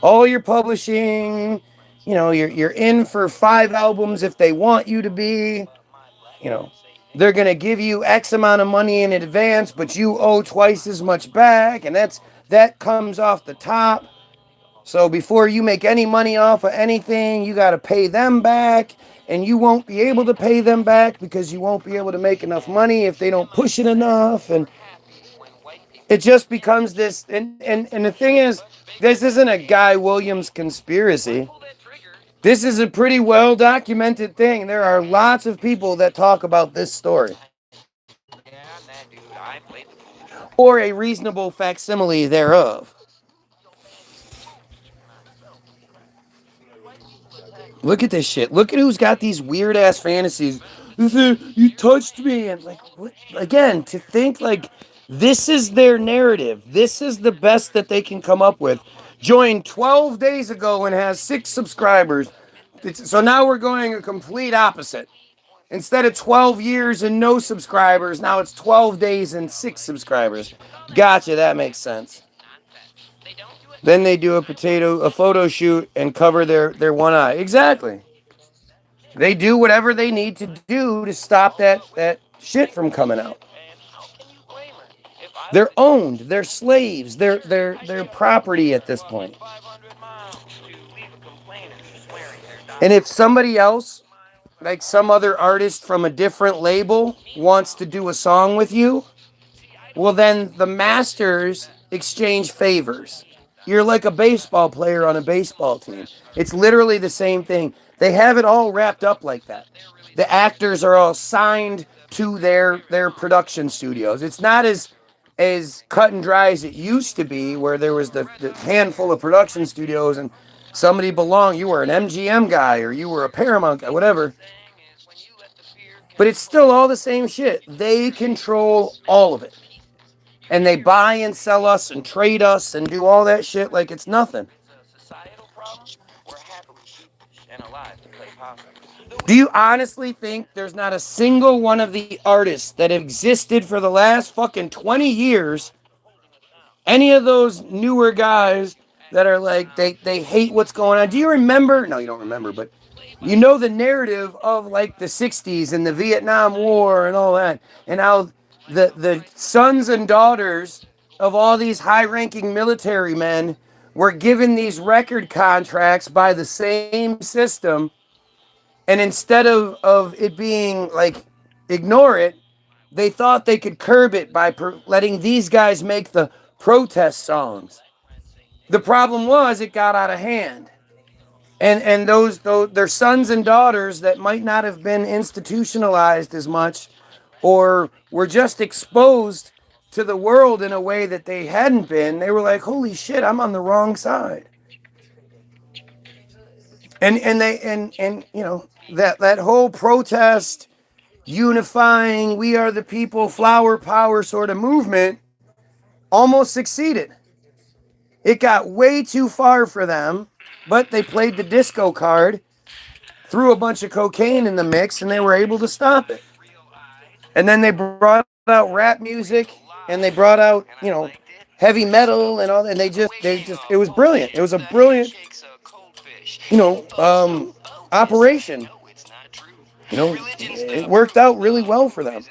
All your publishing, you're in for 5 albums if they want you to be. They're gonna give you X amount of money in advance, but you owe twice as much back, and that comes off the top. So before you make any money off of anything, you got to pay them back, and you won't be able to pay them back because you won't be able to make enough money if they don't push it enough. And it just becomes this. And the thing is, this isn't a Guy Williams conspiracy. This is a pretty well documented thing. There are lots of people that talk about this story. Or a reasonable facsimile thereof. Look at this shit. Look at who's got these weird ass fantasies. You touched me. And like, what? Again, to think like this is their narrative. This is the best that they can come up with. Joined 12 days ago and has 6 subscribers. So now we're going a complete opposite. Instead of 12 years and no subscribers, now it's 12 days and 6 subscribers. Gotcha, that makes sense. Then they do a photo shoot and cover their one eye. Exactly. They do whatever they need to do to stop that shit from coming out. They're owned. They're slaves. They're property at this point. And if somebody else, like some other artist from a different label, wants to do a song with you, well, then the masters exchange favors. You're like a baseball player on a baseball team. It's literally the same thing. They have it all wrapped up like that. The actors are all signed to their production studios. It's not as cut and dry as it used to be, where there was the handful of production studios and somebody belonged. You were an MGM guy or you were a Paramount guy, whatever. But it's still all the same shit. They control all of it. And they buy and sell us and trade us and do all that shit like it's nothing. Do you honestly think there's not a single one of the artists that have existed for the last fucking 20 years, any of those newer guys that are like, they hate what's going on? Do you remember? No, you don't remember, but you know the narrative of like the 60s and the Vietnam War and all that, and how the sons and daughters of all these high-ranking military men were given these record contracts by the same system, and instead of it being like, ignore it, they thought they could curb it by letting these guys make the protest songs. The problem was it got out of hand. And those their sons and daughters that might not have been institutionalized as much, or were just exposed to the world in a way that they hadn't been, they were like, holy shit, I'm on the wrong side. And that whole protest, unifying, we are the people, flower power sort of movement almost succeeded. It got way too far for them, but they played the disco card, threw a bunch of cocaine in the mix, and they were able to stop it. And then they brought out rap music, and they brought out, heavy metal and all, and they just, it was brilliant. It was a brilliant, operation. It worked out really well for them.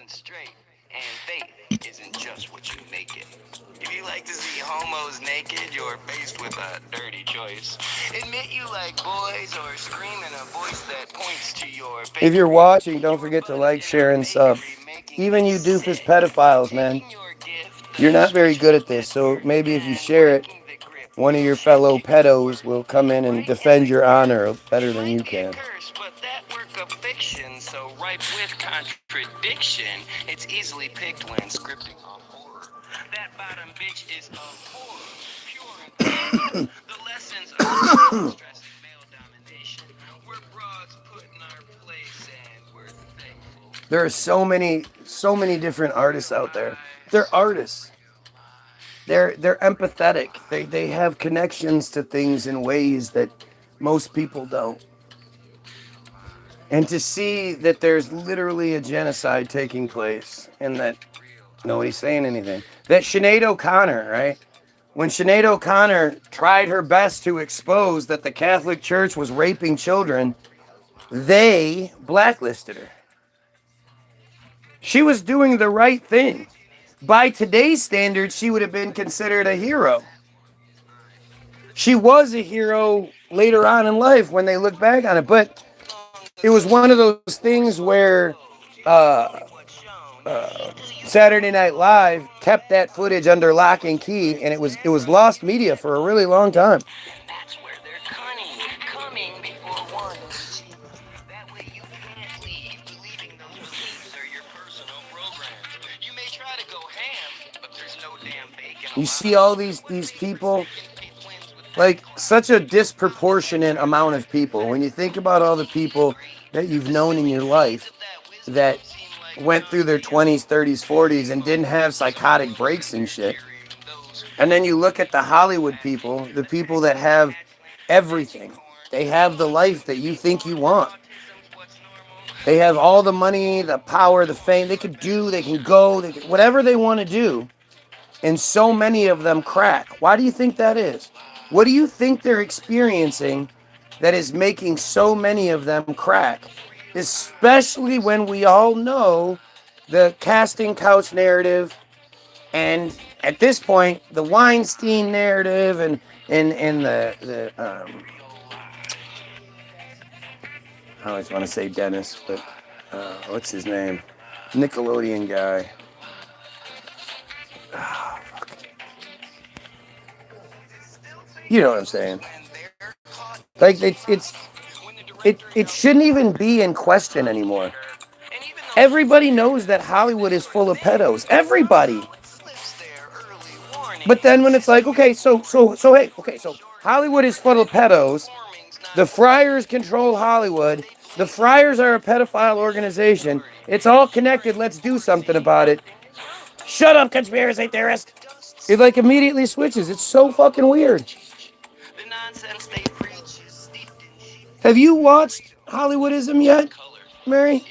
Homos naked, you're faced with a dirty choice. Admit you like boys or scream in a voice that points to your... If you're watching, don't forget to like, share, and sub. Even you doofus pedophiles, man. You're not very good at this, so maybe if you share it, one of your fellow pedos will come in and defend your honor better than you can. fiction so ripe with contradiction, it's easily picked when scripting on horror. That bottom bitch is a horror, pure and clean. The lessons of stress and male domination. We're broads put in our place and we're thankful. There are so many different artists out there. They're artists. They're empathetic. They have connections to things in ways that most people don't. And to see that there's literally a genocide taking place and that nobody's saying anything. That Sinead O'Connor, right? When Sinead O'Connor tried her best to expose that the Catholic Church was raping children, they blacklisted her. She was doing the right thing. By today's standards, she would have been considered a hero. She was a hero later on in life when they look back on it, but it was one of those things where Saturday Night Live kept that footage under lock and key, and it was lost media for a really long time. That's where they're coming before one. That way you can't leave believing those beliefs are your personal programs. You may try to go ham, but there's no damn bacon. You see all these people, like such a disproportionate amount of people. When you think about all the people that you've known in your life that went through their 20s, 30s, 40s and didn't have psychotic breaks and shit. And then you look at the Hollywood people, the people that have everything. They have the life that you think you want. They have all the money, the power, the fame. They can go, whatever they want to do. And so many of them crack. Why do you think that is? What do you think they're experiencing that is making so many of them crack? Especially when we all know the casting couch narrative and at this point the Weinstein narrative and the I always want to say Dennis, but what's his name? Nickelodeon guy. Oh, fuck. You know what I'm saying? Like it shouldn't even be in question anymore. Everybody knows that Hollywood is full of pedos. Everybody. But then when it's like, okay, so Hollywood is full of pedos. The Friars control Hollywood. The Friars are a pedophile organization. It's all connected. Let's do something about it. Shut up, conspiracy theorist. It like immediately switches. It's so fucking weird. Have you watched Hollywoodism yet, Mary?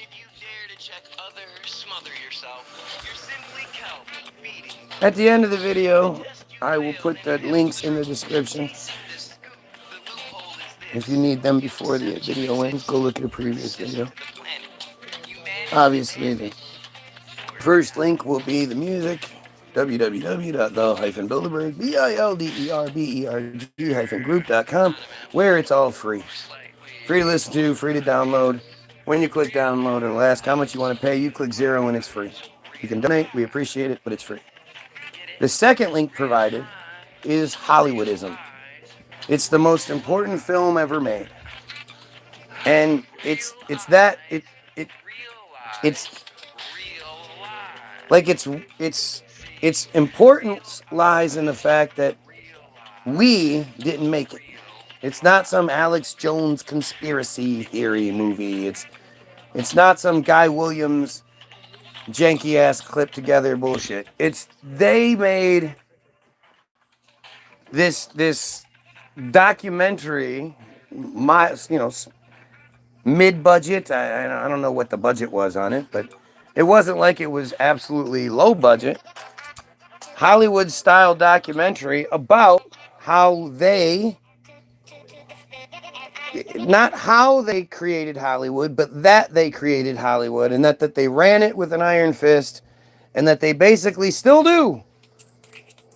At the end of the video, I will put the links in the description. If you need them before the video ends, go look at the previous video. Obviously, the first link will be the music, www.the-bilderberg, where it's all free. Free to listen to, free to download. When you click download, it'll ask how much you want to pay. You click 0 and it's free. You can donate, we appreciate it, but it's free. The second link provided is Hollywoodism. It's the most important film ever made. And it's importance lies in the fact that we didn't make it. It's not some Alex Jones conspiracy theory movie. It's not some Guy Williams janky ass clip together bullshit. It's they made this documentary, mid-budget. I don't know what the budget was on it, but it wasn't like it was absolutely low budget. Hollywood-style documentary about how not how they created Hollywood, but that they created Hollywood, and that they ran it with an iron fist, and that they basically still do.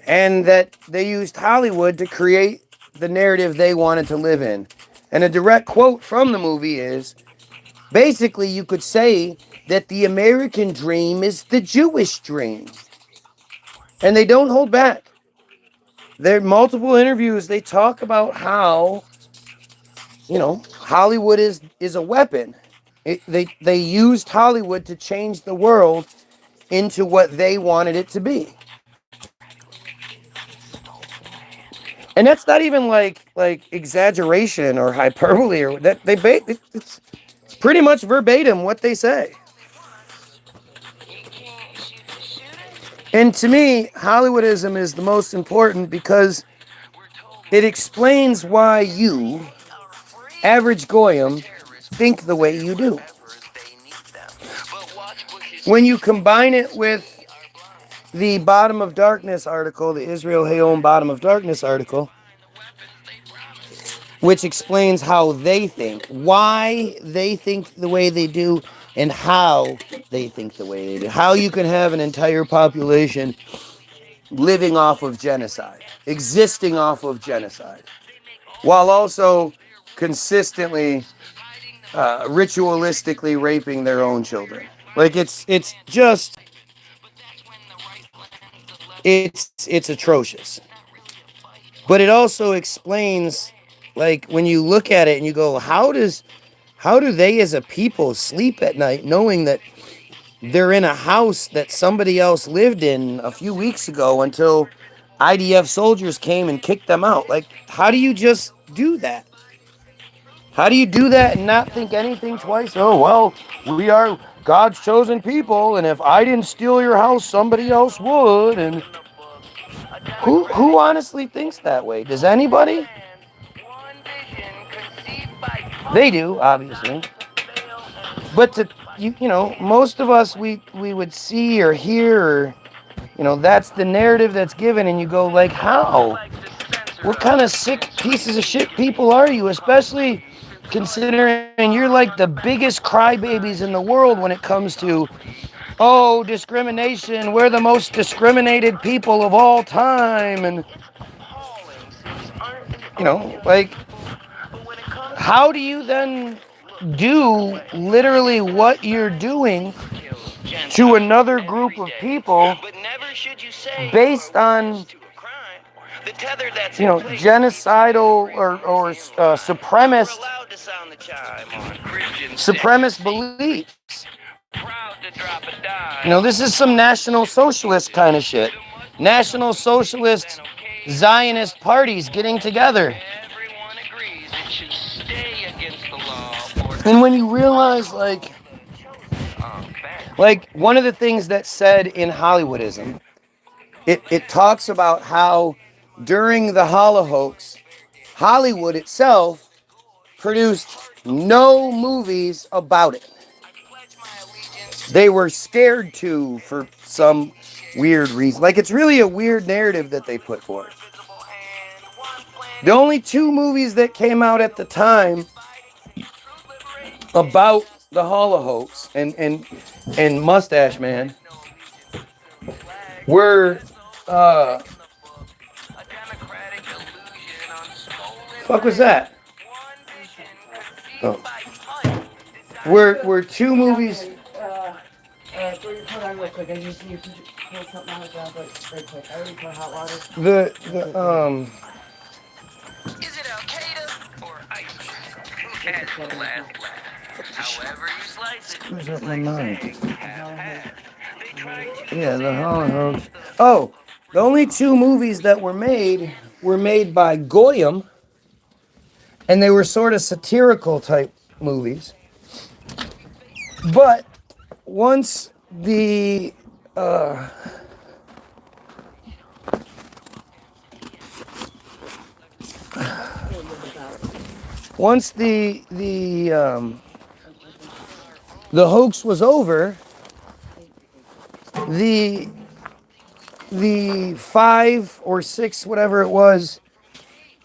And that they used Hollywood to create the narrative they wanted to live in. And a direct quote from the movie is, basically you could say that the American dream is the Jewish dream. And they don't hold back. There are multiple interviews, they talk about how, Hollywood is a weapon. They used Hollywood to change the world into what they wanted it to be. And that's not even like exaggeration or hyperbole or that it's pretty much verbatim what they say. And to me, Hollywoodism is the most important because it explains why you, average Goyim, think the way you do. When you combine it with the Bottom of Darkness article, the Israel Hayom Bottom of Darkness article, which explains how they think, why they think the way they do, and how they think the way they do. How you can have an entire population living off of genocide, existing off of genocide, while also consistently, ritualistically raping their own children. Like it's atrocious. But it also explains, like, when you look at it and you go, how do they as a people sleep at night knowing that they're in a house that somebody else lived in a few weeks ago until IDF soldiers came and kicked them out? Like, how do you just do that? How do you do that and not think anything twice? Oh, well, we are God's chosen people, and if I didn't steal your house, somebody else would. And who honestly thinks that way? Does anybody? They do, obviously. But most of us, we would see or hear, or, that's the narrative that's given, and you go, like, how? What kind of sick pieces of shit people are you? Especially considering you're like the biggest crybabies in the world when it comes to, oh, discrimination. We're the most discriminated people of all time. And, like, how do you then do literally what you're doing to another group of people based on, genocidal or supremacist beliefs? This is some National Socialist kind of shit. National Socialist Zionist parties getting together. And when you realize, like one of the things that's said in Hollywoodism, it talks about how during the Holocaust, Hollywood itself produced no movies about it. They were scared to for some weird reason. Like, it's really a weird narrative that they put forth. The only two movies that came out at the time about the Holocaust and Mustache Man were fuck was that? Oh. Were two movies. Throw your phone on real quick. I just need to pull something out of the ground very quick. I already put hot water. Is it Al-Qaeda or ISIS? Who has the last laugh? However you slice it, Screws up my mind. They Yeah, the Holocaust. Oh, the only two movies that were made by Goyim, and they were sort of satirical type movies. But once the hoax was over, the 5 or 6, whatever it was,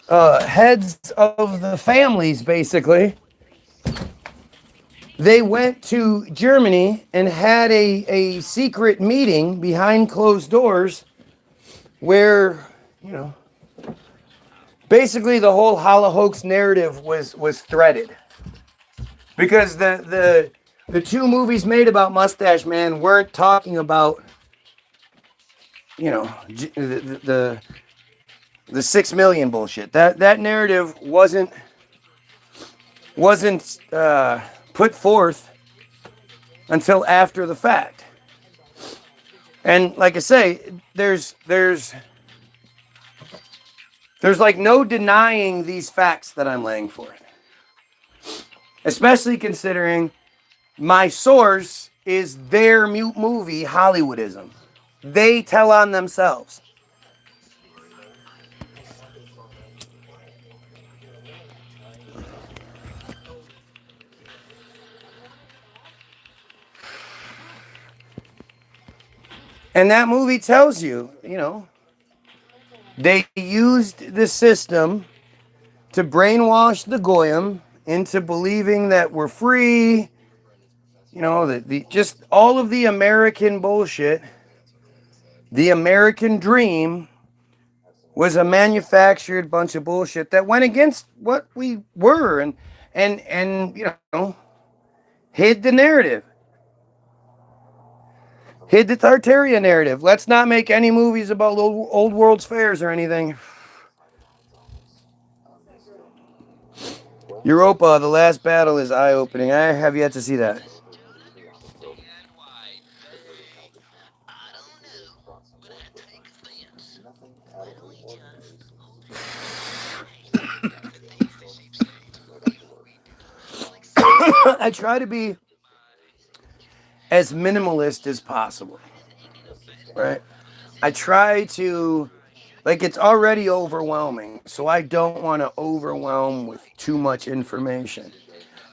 heads of the families, basically, they went to Germany and had a secret meeting behind closed doors where, basically the whole Holocaust narrative was threaded. Because the two movies made about Mustache Man weren't talking about, the 6 million bullshit. That narrative wasn't put forth until after the fact. And like I say, there's like no denying these facts that I'm laying forth. Especially considering my source is their movie, Hollywoodism. They tell on themselves. And that movie tells you, they used the system to brainwash the Goyim into believing that we're free. Just all of the American bullshit. The American dream was a manufactured bunch of bullshit that went against what we were and hid the narrative. Hid the Tartaria narrative. Let's not make any movies about old world's fairs or anything. Europa, The Last Battle is eye-opening. I have yet to see that. I try to be as minimalist as possible, right? I try to, it's already overwhelming, so I don't want to overwhelm with too much information.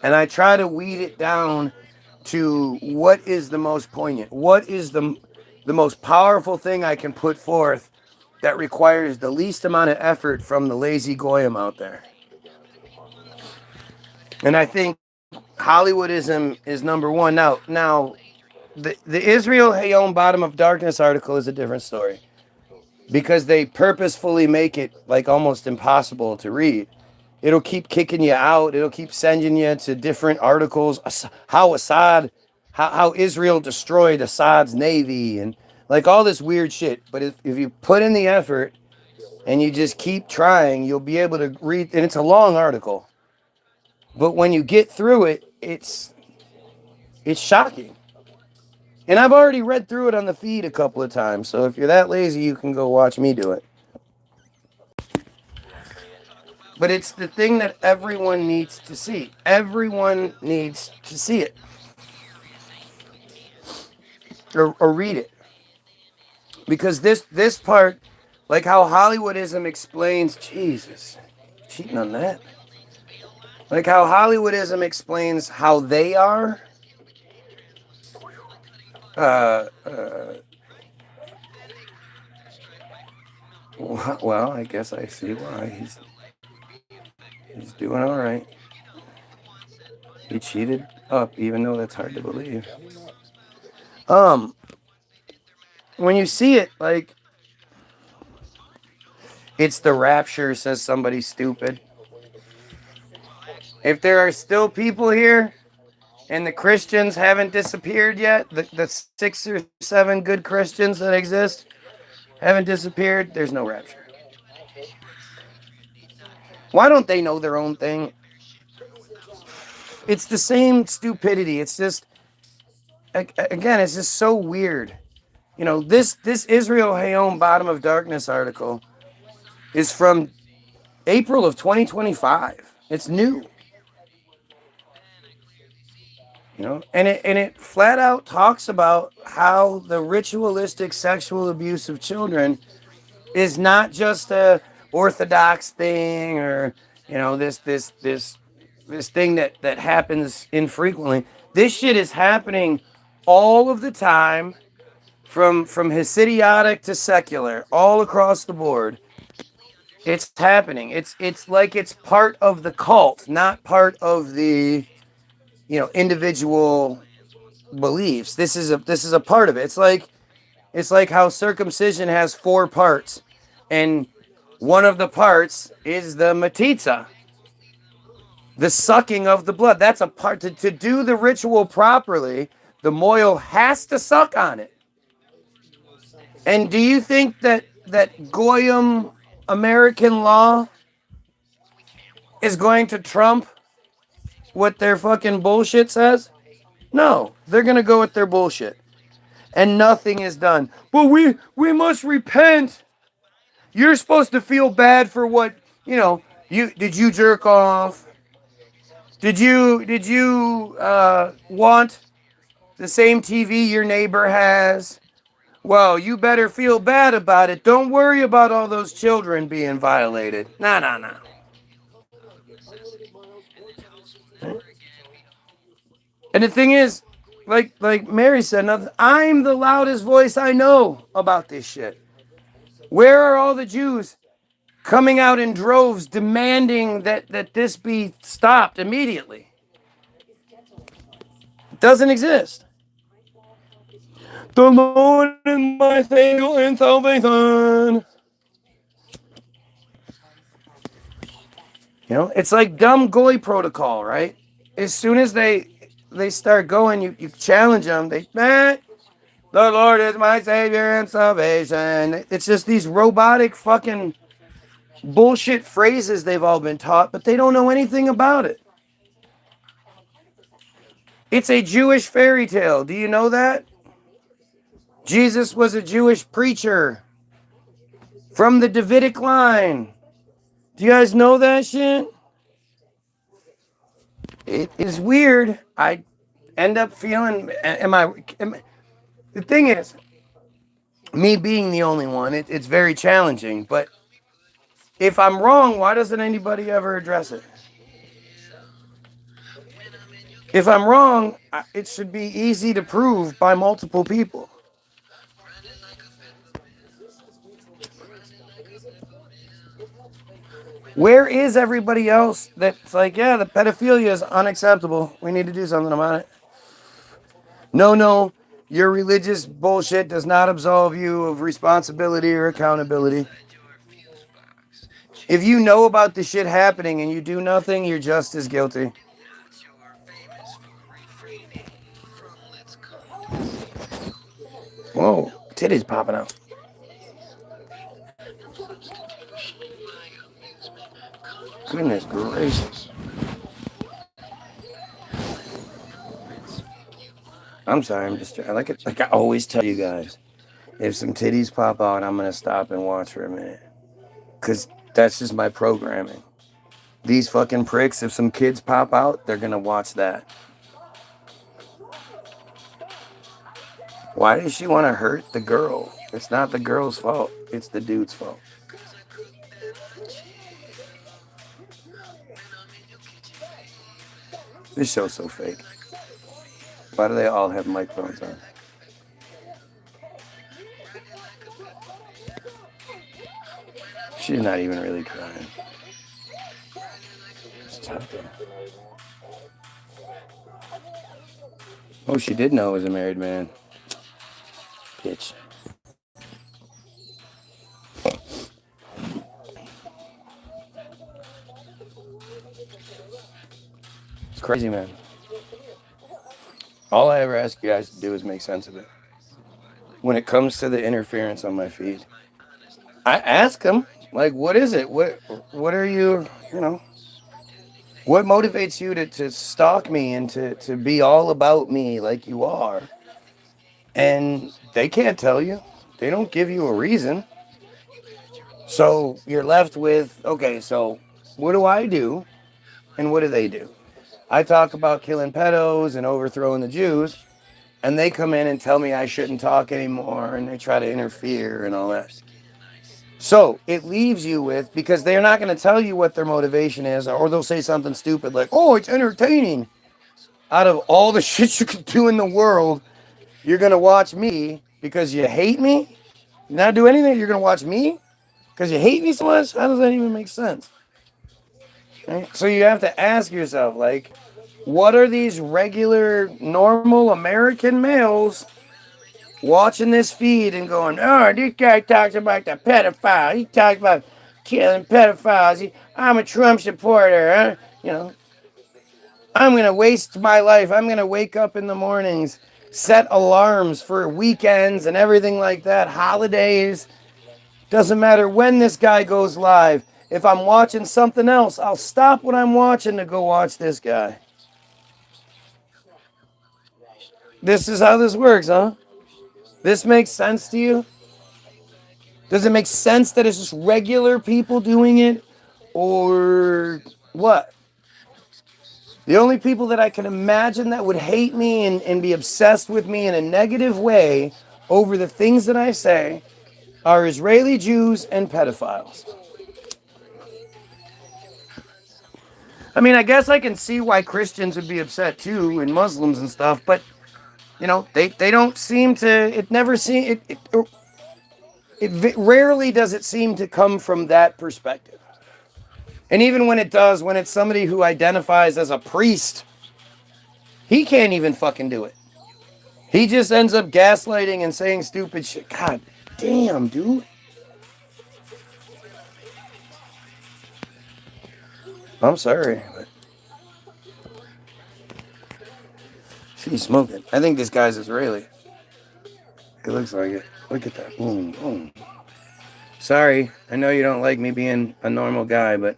And I try to weed it down to what is the most poignant, what is the most powerful thing I can put forth that requires the least amount of effort from the lazy Goyim out there. And I think Hollywoodism is number one. Now, the Israel Hayom Bottom of Darkness article is a different story because they purposefully make it almost impossible to read. It'll keep kicking you out. It'll keep sending you to different articles. How Israel destroyed Assad's navy and all this weird shit. But if you put in the effort and you just keep trying, you'll be able to read. And it's a long article. But when you get through it, it's shocking. And I've already read through it on the feed a couple of times. So if you're that lazy, you can go watch me do it. But it's the thing that everyone needs to see. Everyone needs to see it. Or read it. Because this part, how Hollywoodism explains, Jesus, cheating on that. How Hollywoodism explains how they are. Well, I guess I see why. He's doing all right. He cheated up, even though that's hard to believe. When you see it, it's the rapture, says somebody stupid. If there are still people here and the Christians haven't disappeared yet, the 6 or 7 good Christians that exist haven't disappeared, there's no rapture. Why don't they know their own thing? It's the same stupidity. It's just, again, it's just so weird. This Israel Hayom Bottom of Darkness article is from April of 2025. It's new. And it flat out talks about how the ritualistic sexual abuse of children is not just a Orthodox thing or this thing that happens infrequently. This shit is happening all of the time, from Hasidic to secular, all across the board. It's happening. It's like it's part of the cult, not part of the individual beliefs. This is a part of it. It's like how circumcision has 4 parts, and one of the parts is the metzitzia, the sucking of the blood. That's a part. To do the ritual properly, the mohel has to suck on it. And do you think that Goyim American law is going to trump what their fucking bullshit says? No, they're going to go with their bullshit. And nothing is done. But we must repent. You're supposed to feel bad for what, did you jerk off? Did you want the same TV your neighbor has? Well, you better feel bad about it. Don't worry about all those children being violated. Nah. And the thing is, like Mary said, I'm the loudest voice I know about this shit. Where are all the Jews coming out in droves demanding that this be stopped immediately? It doesn't exist. The Lord is my Savior and salvation. It's like dumb goy protocol, right? As soon as they start going, you challenge them. The Lord is my Savior and salvation. It's just these robotic fucking bullshit phrases they've all been taught, but they don't know anything about it. It's a Jewish fairy tale. Do you know that? Jesus was a Jewish preacher from the Davidic line. Do you guys know that shit? It is weird. I end up feeling, the thing is, me being the only one, it's very challenging, but if I'm wrong, why doesn't anybody ever address it? If I'm wrong, it should be easy to prove by multiple people. Where is everybody else that's like, yeah, the pedophilia is unacceptable. We need to do something about it. No, your religious bullshit does not absolve you of responsibility or accountability. If you know about the shit happening and you do nothing, you're just as guilty. Whoa, titties popping out. Goodness gracious. I'm sorry, I'm just like I always tell you guys. If some titties pop out, I'm gonna stop and watch for a minute. Cause that's just my programming. These fucking pricks, if some kids pop out, they're gonna watch that. Why does she want to hurt the girl? It's not the girl's fault. It's the dude's fault. This show's so fake. Why do they all have microphones on? She's not even really crying. It's tough though. Oh, she did know it was a married man. Bitch. It's crazy, man. All I ever ask you guys to do is make sense of it. When it comes to the interference on my feed, I ask them, like, what is it? What are you, what motivates you to stalk me and to be all about me like you are? And they can't tell you. They don't give you a reason. So you're left with, okay, so what do I do? And what do they do? I talk about killing pedos and overthrowing the Jews, and they come in and tell me I shouldn't talk anymore, and they try to interfere and all that. So it leaves you with, because they're not going to tell you what their motivation is, or they'll say something stupid like, oh, it's entertaining. Out of all the shit you could do in the world, you're going to watch me because you hate me? You not do anything? You're going to watch me because you hate me so much? How does that even make sense? Right? So you have to ask yourself, like, what are these regular, normal American males watching this feed and going, oh, this guy talks about the pedophile. He talks about killing pedophiles. I'm a Trump supporter. Huh? I'm going to waste my life. I'm going to wake up in the mornings, set alarms for weekends and everything like that, holidays. Doesn't matter when this guy goes live. If I'm watching something else, I'll stop what I'm watching to go watch this guy. This is how this works, huh? This makes sense to you? Does it make sense that it's just regular people doing it? Or what? The only people that I can imagine that would hate me and be obsessed with me in a negative way over the things that I say are Israeli Jews and pedophiles. I mean, I guess I can see why Christians would be upset too, and Muslims and stuff, but you know, they don't seem to. It never seem it rarely does it seem to come from that perspective. And even when it does, when it's somebody who identifies as a priest, he can't even fucking do it. He just ends up gaslighting and saying stupid shit. God damn, dude. I'm sorry, but she's smoking. I think this guy's Israeli. It looks like it. Look at that. Boom, boom. Sorry, I know you don't like me being a normal guy, but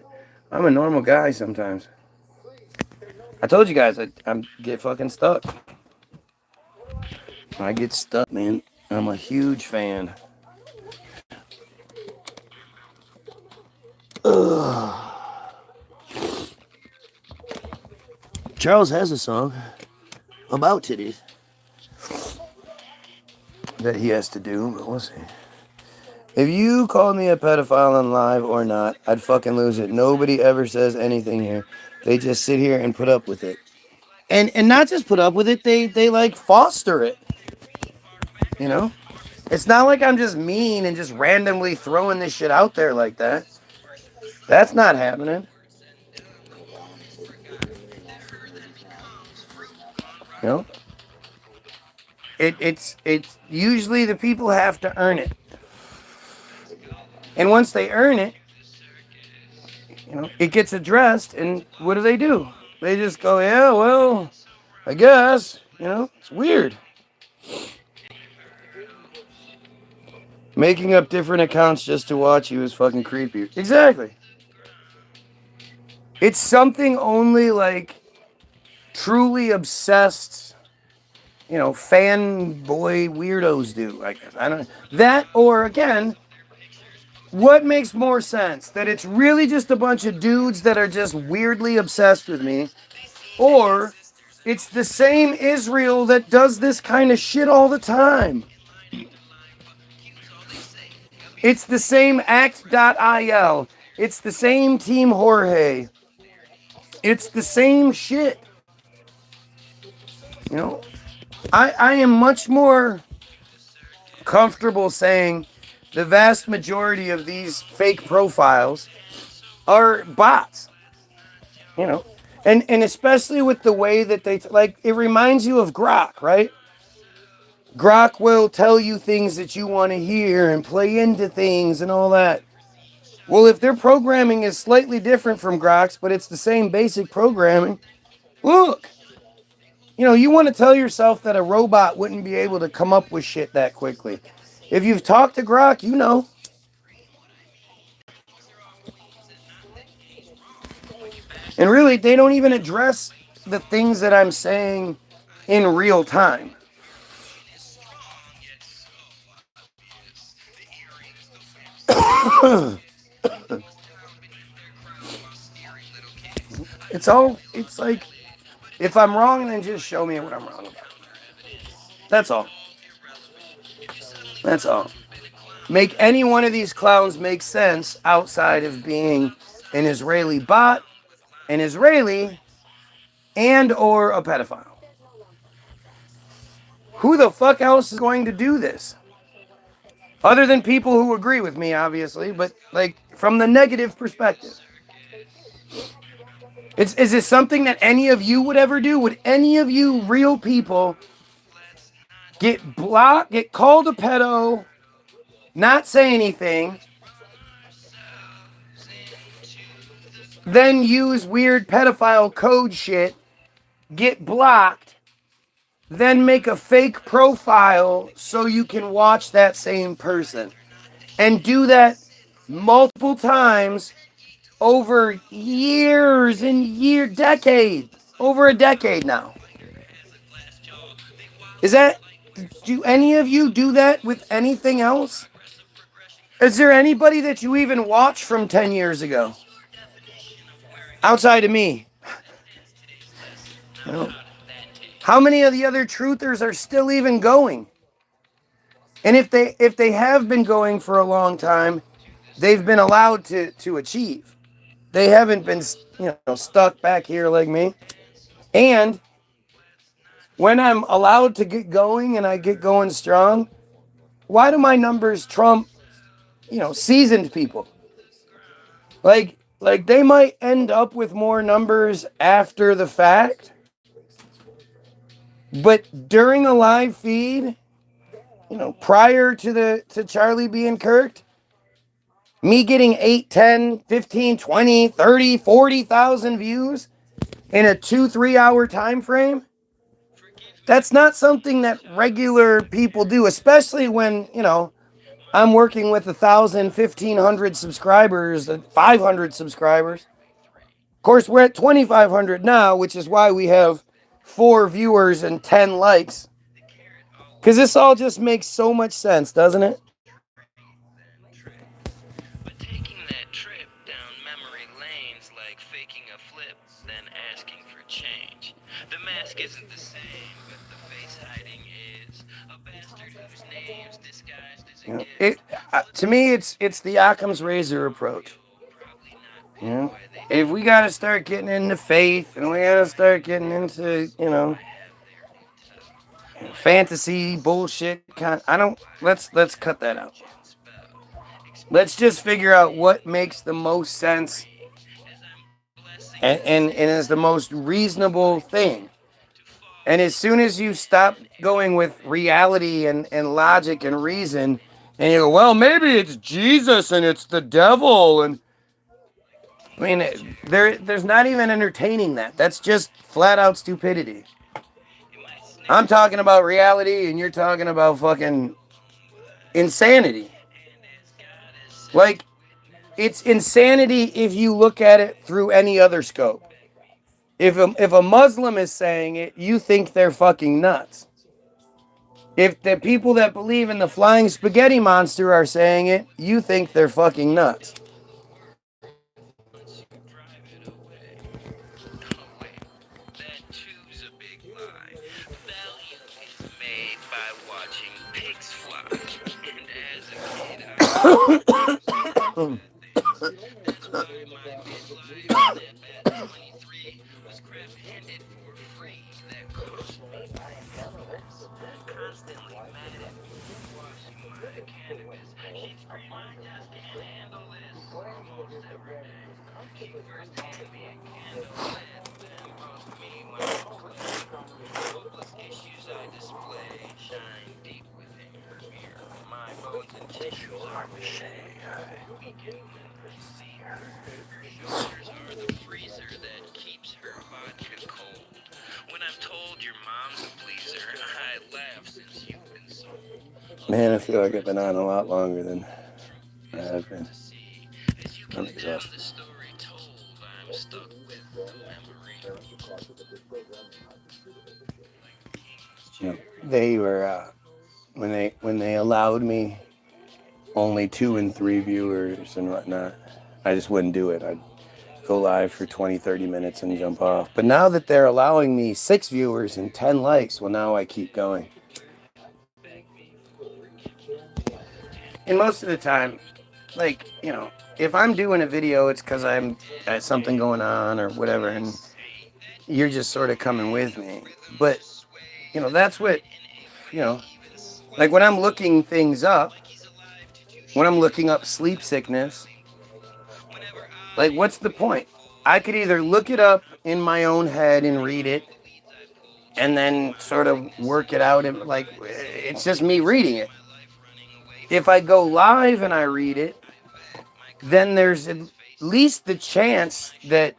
I'm a normal guy sometimes. I told you guys I get fucking stuck. I get stuck, man. I'm a huge fan. Ugh. Charles has a song about titties that he has to do, but we'll see. If you called me a pedophile on live or not, I'd fucking lose it. Nobody ever says anything here. They just sit here and put up with it. And not just put up with it, they like foster it. You know? It's not like I'm just mean and just randomly throwing this shit out there like that. That's not happening. You know? It's usually the people have to earn it. And once they earn it, you know, it gets addressed, and what do? They just go, yeah, well, I guess, you know, it's weird. Making up different accounts just to watch you is fucking creepy. Exactly. It's something only like truly obsessed, you know, fanboy weirdos do, I guess. I don't know. That, or again, what makes more sense? That it's really just a bunch of dudes that are just weirdly obsessed with me, or it's the same Israel that does this kind of shit all the time. It's the same act.il. It's the same Team Jorge. It's the same shit. You know, I am much more comfortable saying the vast majority of these fake profiles are bots. You know, and especially with the way that they, like, it reminds you of Grok, right? Grok will tell you things that you want to hear and play into things and all that. Well, if their programming is slightly different from Grok's, but it's the same basic programming, look, you know, you want to tell yourself that a robot wouldn't be able to come up with shit that quickly. If you've talked to Grok, you know. And really, they don't even address the things that I'm saying in real time. It's like, if I'm wrong, then just show me what I'm wrong about. That's all. That's all. Make any one of these clowns make sense outside of being an Israeli bot, an Israeli, and or a pedophile. Who the fuck else is going to do this? Other than people who agree with me, obviously, but like from the negative perspective. Is this something that any of you would ever do? Would any of you real people get blocked, get called a pedo, not say anything, then use weird pedophile code shit, get blocked, then make a fake profile so you can watch that same person, and do that multiple times over years and decades, over a decade now? Do any of you do that with anything else? Is there anybody that you even watch from 10 years ago? Outside of me. You know, how many of the other truthers are still even going? And if they have been going for a long time, they've been allowed to achieve. They haven't been, stuck back here like me. And when I'm allowed to get going and I get going strong, why do my numbers trump, seasoned people? Like they might end up with more numbers after the fact, but during a live feed, prior to Charlie being kirked, me getting 8, 10, 15, 20, 30, 40,000 views in a 2-3 hour time frame, that's not something that regular people do, especially when, I'm working with 1,000, 1,500 subscribers, 500 subscribers. Of course, we're at 2,500 now, which is why we have 4 viewers and 10 likes. Because this all just makes so much sense, doesn't it? But taking that trip down memory lanes like faking a flip, then asking for change. The mask isn't the same, but the face hiding is. A bastard whose name's disguised as a gift. To me, it's the Occam's razor approach. If we gotta start getting into faith and we gotta start getting into, fantasy bullshit, let's cut that out. Let's just figure out what makes the most sense and is the most reasonable thing. And as soon as you stop going with reality and logic and reason, and you go, well, maybe it's Jesus and it's the devil, and I mean, there's not even entertaining that. That's just flat out stupidity. I'm talking about reality, and you're talking about fucking insanity. Like, it's insanity if you look at it through any other scope. If a Muslim is saying it, you think they're fucking nuts. If the people that believe in the flying spaghetti monster are saying it, you think they're fucking nuts. Man, I feel like I've been on a lot longer than I have been. I'm exhausted. They were when they allowed me only 2 and 3 viewers and whatnot, I just wouldn't do it. I'd go live for 20, 30 minutes and jump off. But now that they're allowing me 6 viewers and 10 likes, well, now I keep going. And most of the time, like, if I'm doing a video, it's because I'm got something going on or whatever, and you're just sort of coming with me. But, that's what, like when I'm looking things up, when I'm looking up sleep sickness, like, what's the point? I could either look it up in my own head and read it, and then sort of work it out, and like, it's just me reading it. If I go live and I read it, then there's at least the chance that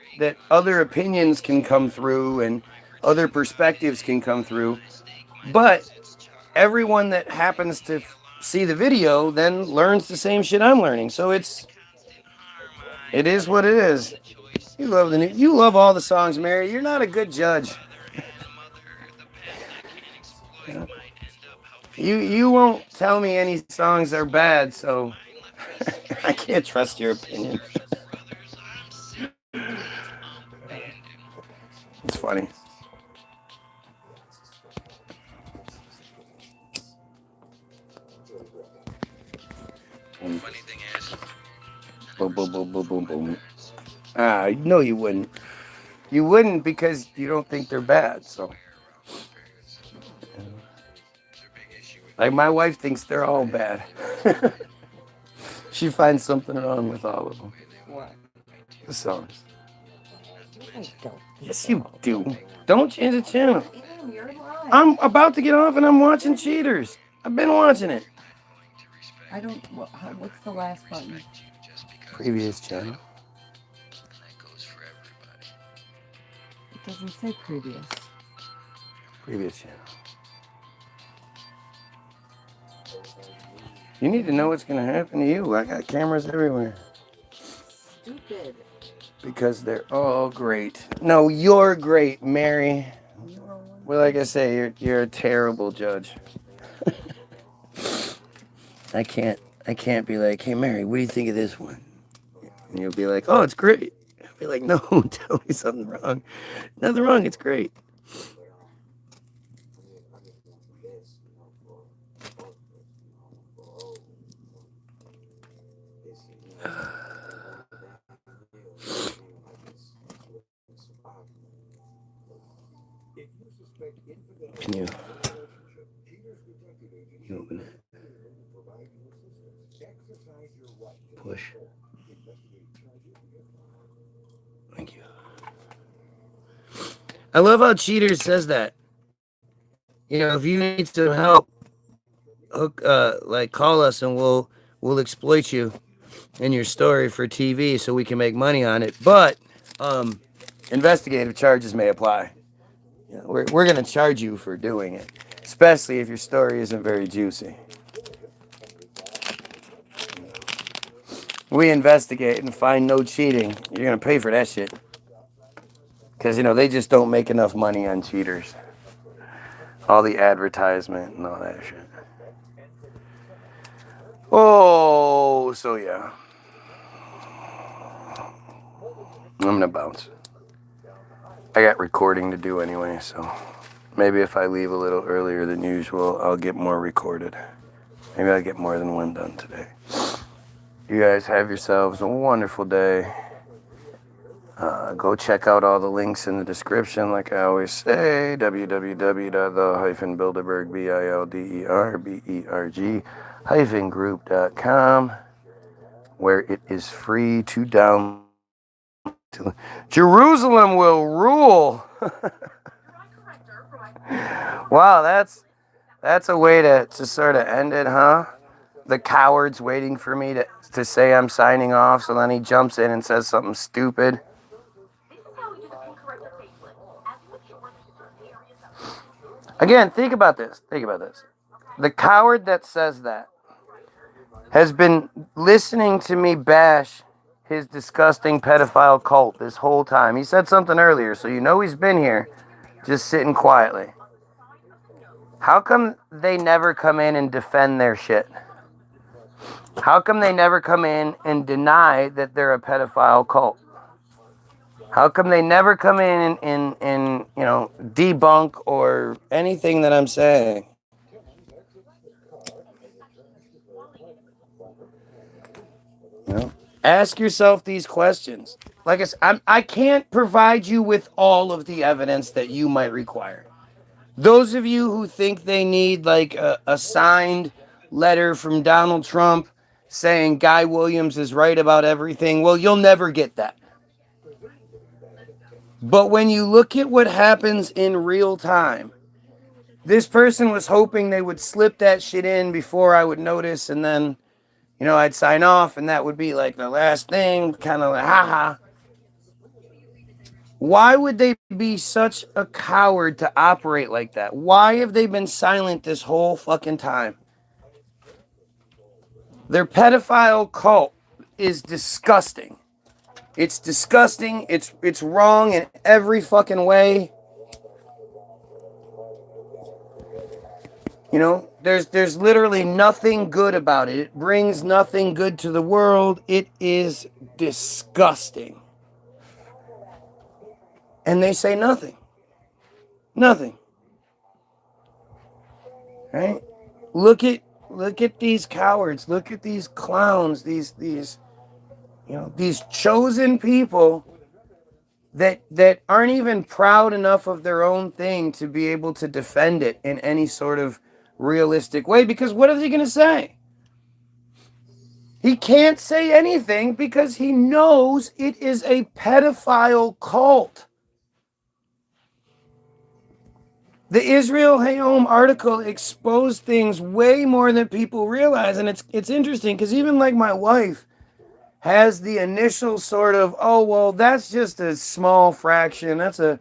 other opinions can come through and other perspectives can come through. But everyone that happens to see the video then learns the same shit I'm learning. So it is what it is. You love all the songs, Mary. You're not a good judge. You won't tell me any songs are bad, so I can't trust your opinion. It's funny. Funny thing is, boom, boom, boom, boom, boom, boom. No, you wouldn't. You wouldn't because you don't think they're bad. So, like, my wife thinks they're all bad. She finds something wrong with all of them. What? The songs. I don't. Yes, you do. Don't change the channel. Damn, you're lying. I'm about to get off and I'm watching Cheaters. I've been watching it. I don't. What's the last button? Previous channel. It doesn't say previous. Previous channel. You need to know what's going to happen to you. I got cameras everywhere. Stupid. Because they're all great. No, you're great, Mary. Well, like I say, you're a terrible judge. I can't be like, hey, Mary, what do you think of this one? And you'll be like, oh, it's great. I'll be like, no, tell me something wrong. Nothing wrong, it's great. Can you open it? Push. Thank you. I love how Cheaters says that. You know, if you need some help, call us and we'll exploit you in your story for TV so we can make money on it. But investigative charges may apply. You know, we're going to charge you for doing it, especially if your story isn't very juicy. We investigate and find no cheating. You're going to pay for that shit. Because, you know, they just don't make enough money on Cheaters. All the advertisement and all that shit. Oh, so yeah. I'm going to bounce. I got recording to do anyway, so maybe if I leave a little earlier than usual, I'll get more recorded. Maybe I'll get more than one done today. You guys have yourselves a wonderful day. Go check out all the links in the description, like I always say, www.the-bilderberg, where it is free to download. Jerusalem will rule. Wow, that's a way to sort of end it, huh? The coward's waiting for me to say I'm signing off, so then he jumps in and says something stupid. Again, think about this. The coward that says that has been listening to me bash his disgusting pedophile cult this whole time. He said something earlier, so you know he's been here just sitting quietly. How come they never come in and defend their shit? How come they never come in and deny that they're a pedophile cult? How come they never come in and you know, debunk or anything that I'm saying? You know? Ask yourself these questions. Like I said, I can't provide you with all of the evidence that you might require. Those of you who think they need like a signed letter from Donald Trump saying Guy Williams is right about everything, well, you'll never get that. But when you look at what happens in real time, this person was hoping they would slip that shit in before I would notice, and then, you know, I'd sign off, and that would be like the last thing, kind of like, haha. Why would they be such a coward to operate like that? Why have they been silent this whole fucking time? Their pedophile cult is disgusting. It's disgusting. It's wrong in every fucking way. You know, there's literally nothing good about it. It brings nothing good to the world. It is disgusting. And they say nothing. Nothing. Right? Look at these cowards. Look at these clowns. These these chosen people that aren't even proud enough of their own thing to be able to defend it in any sort of realistic way. Because what is he going to say? He can't say anything because he knows it is a pedophile cult. The Israel Hayom article exposed things way more than people realize. And it's interesting because even like my wife has the initial sort of, oh, well, that's just a small fraction. That's a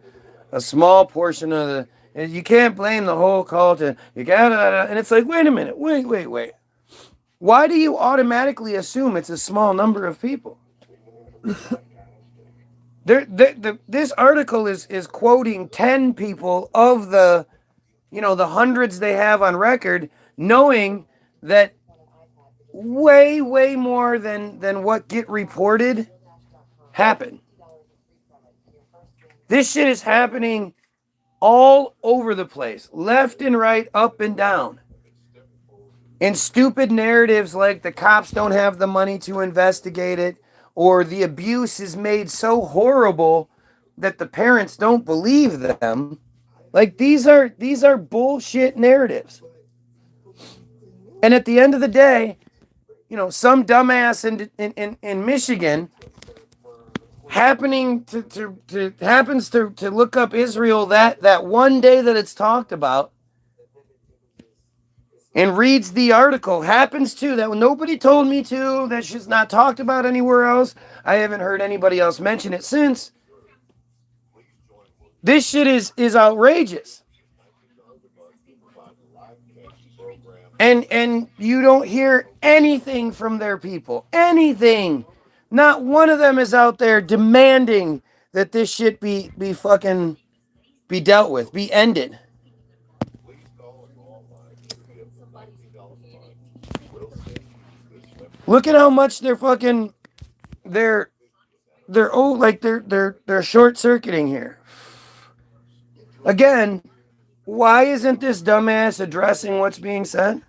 small portion of the, and you can't blame the whole cult. And you gotta, and it's like, wait a minute, wait. Why do you automatically assume it's a small number of people? This article is quoting 10 people of the, the hundreds they have on record, knowing that way more than what get reported happen. This shit is happening all over the place, left and right, up and down. And stupid narratives like the cops don't have the money to investigate it, or the abuse is made so horrible that the parents don't believe them. Like these are bullshit narratives. And at the end of the day, some dumbass in Michigan happens to look up Israel that one day that it's talked about and reads the article, happens to, that nobody told me to, that she's not talked about anywhere else. I haven't heard anybody else mention it since. This shit is outrageous. And you don't hear anything from their people. Anything. Not one of them is out there demanding that this shit be fucking be dealt with, be ended. Look at how much they're fucking they're short circuiting here. Again, why isn't this dumbass addressing what's being said?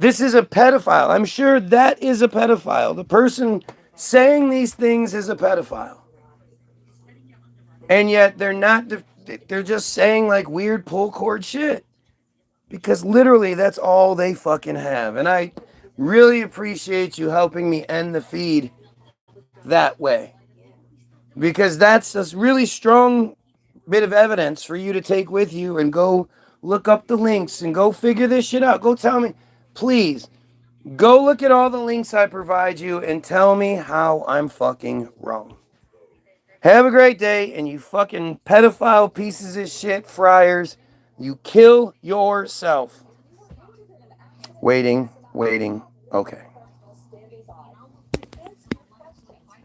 This is a pedophile. I'm sure that is a pedophile. The person saying these things is a pedophile. And yet they're just saying like weird pull cord shit. Because literally that's all they fucking have. And I really appreciate you helping me end the feed that way. Because that's a really strong bit of evidence for you to take with you and go look up the links and go figure this shit out. Go tell me, please, go look at all the links I provide you and tell me how I'm fucking wrong. Have a great day, and you fucking pedophile pieces of shit friars, you kill yourself. Waiting. Okay.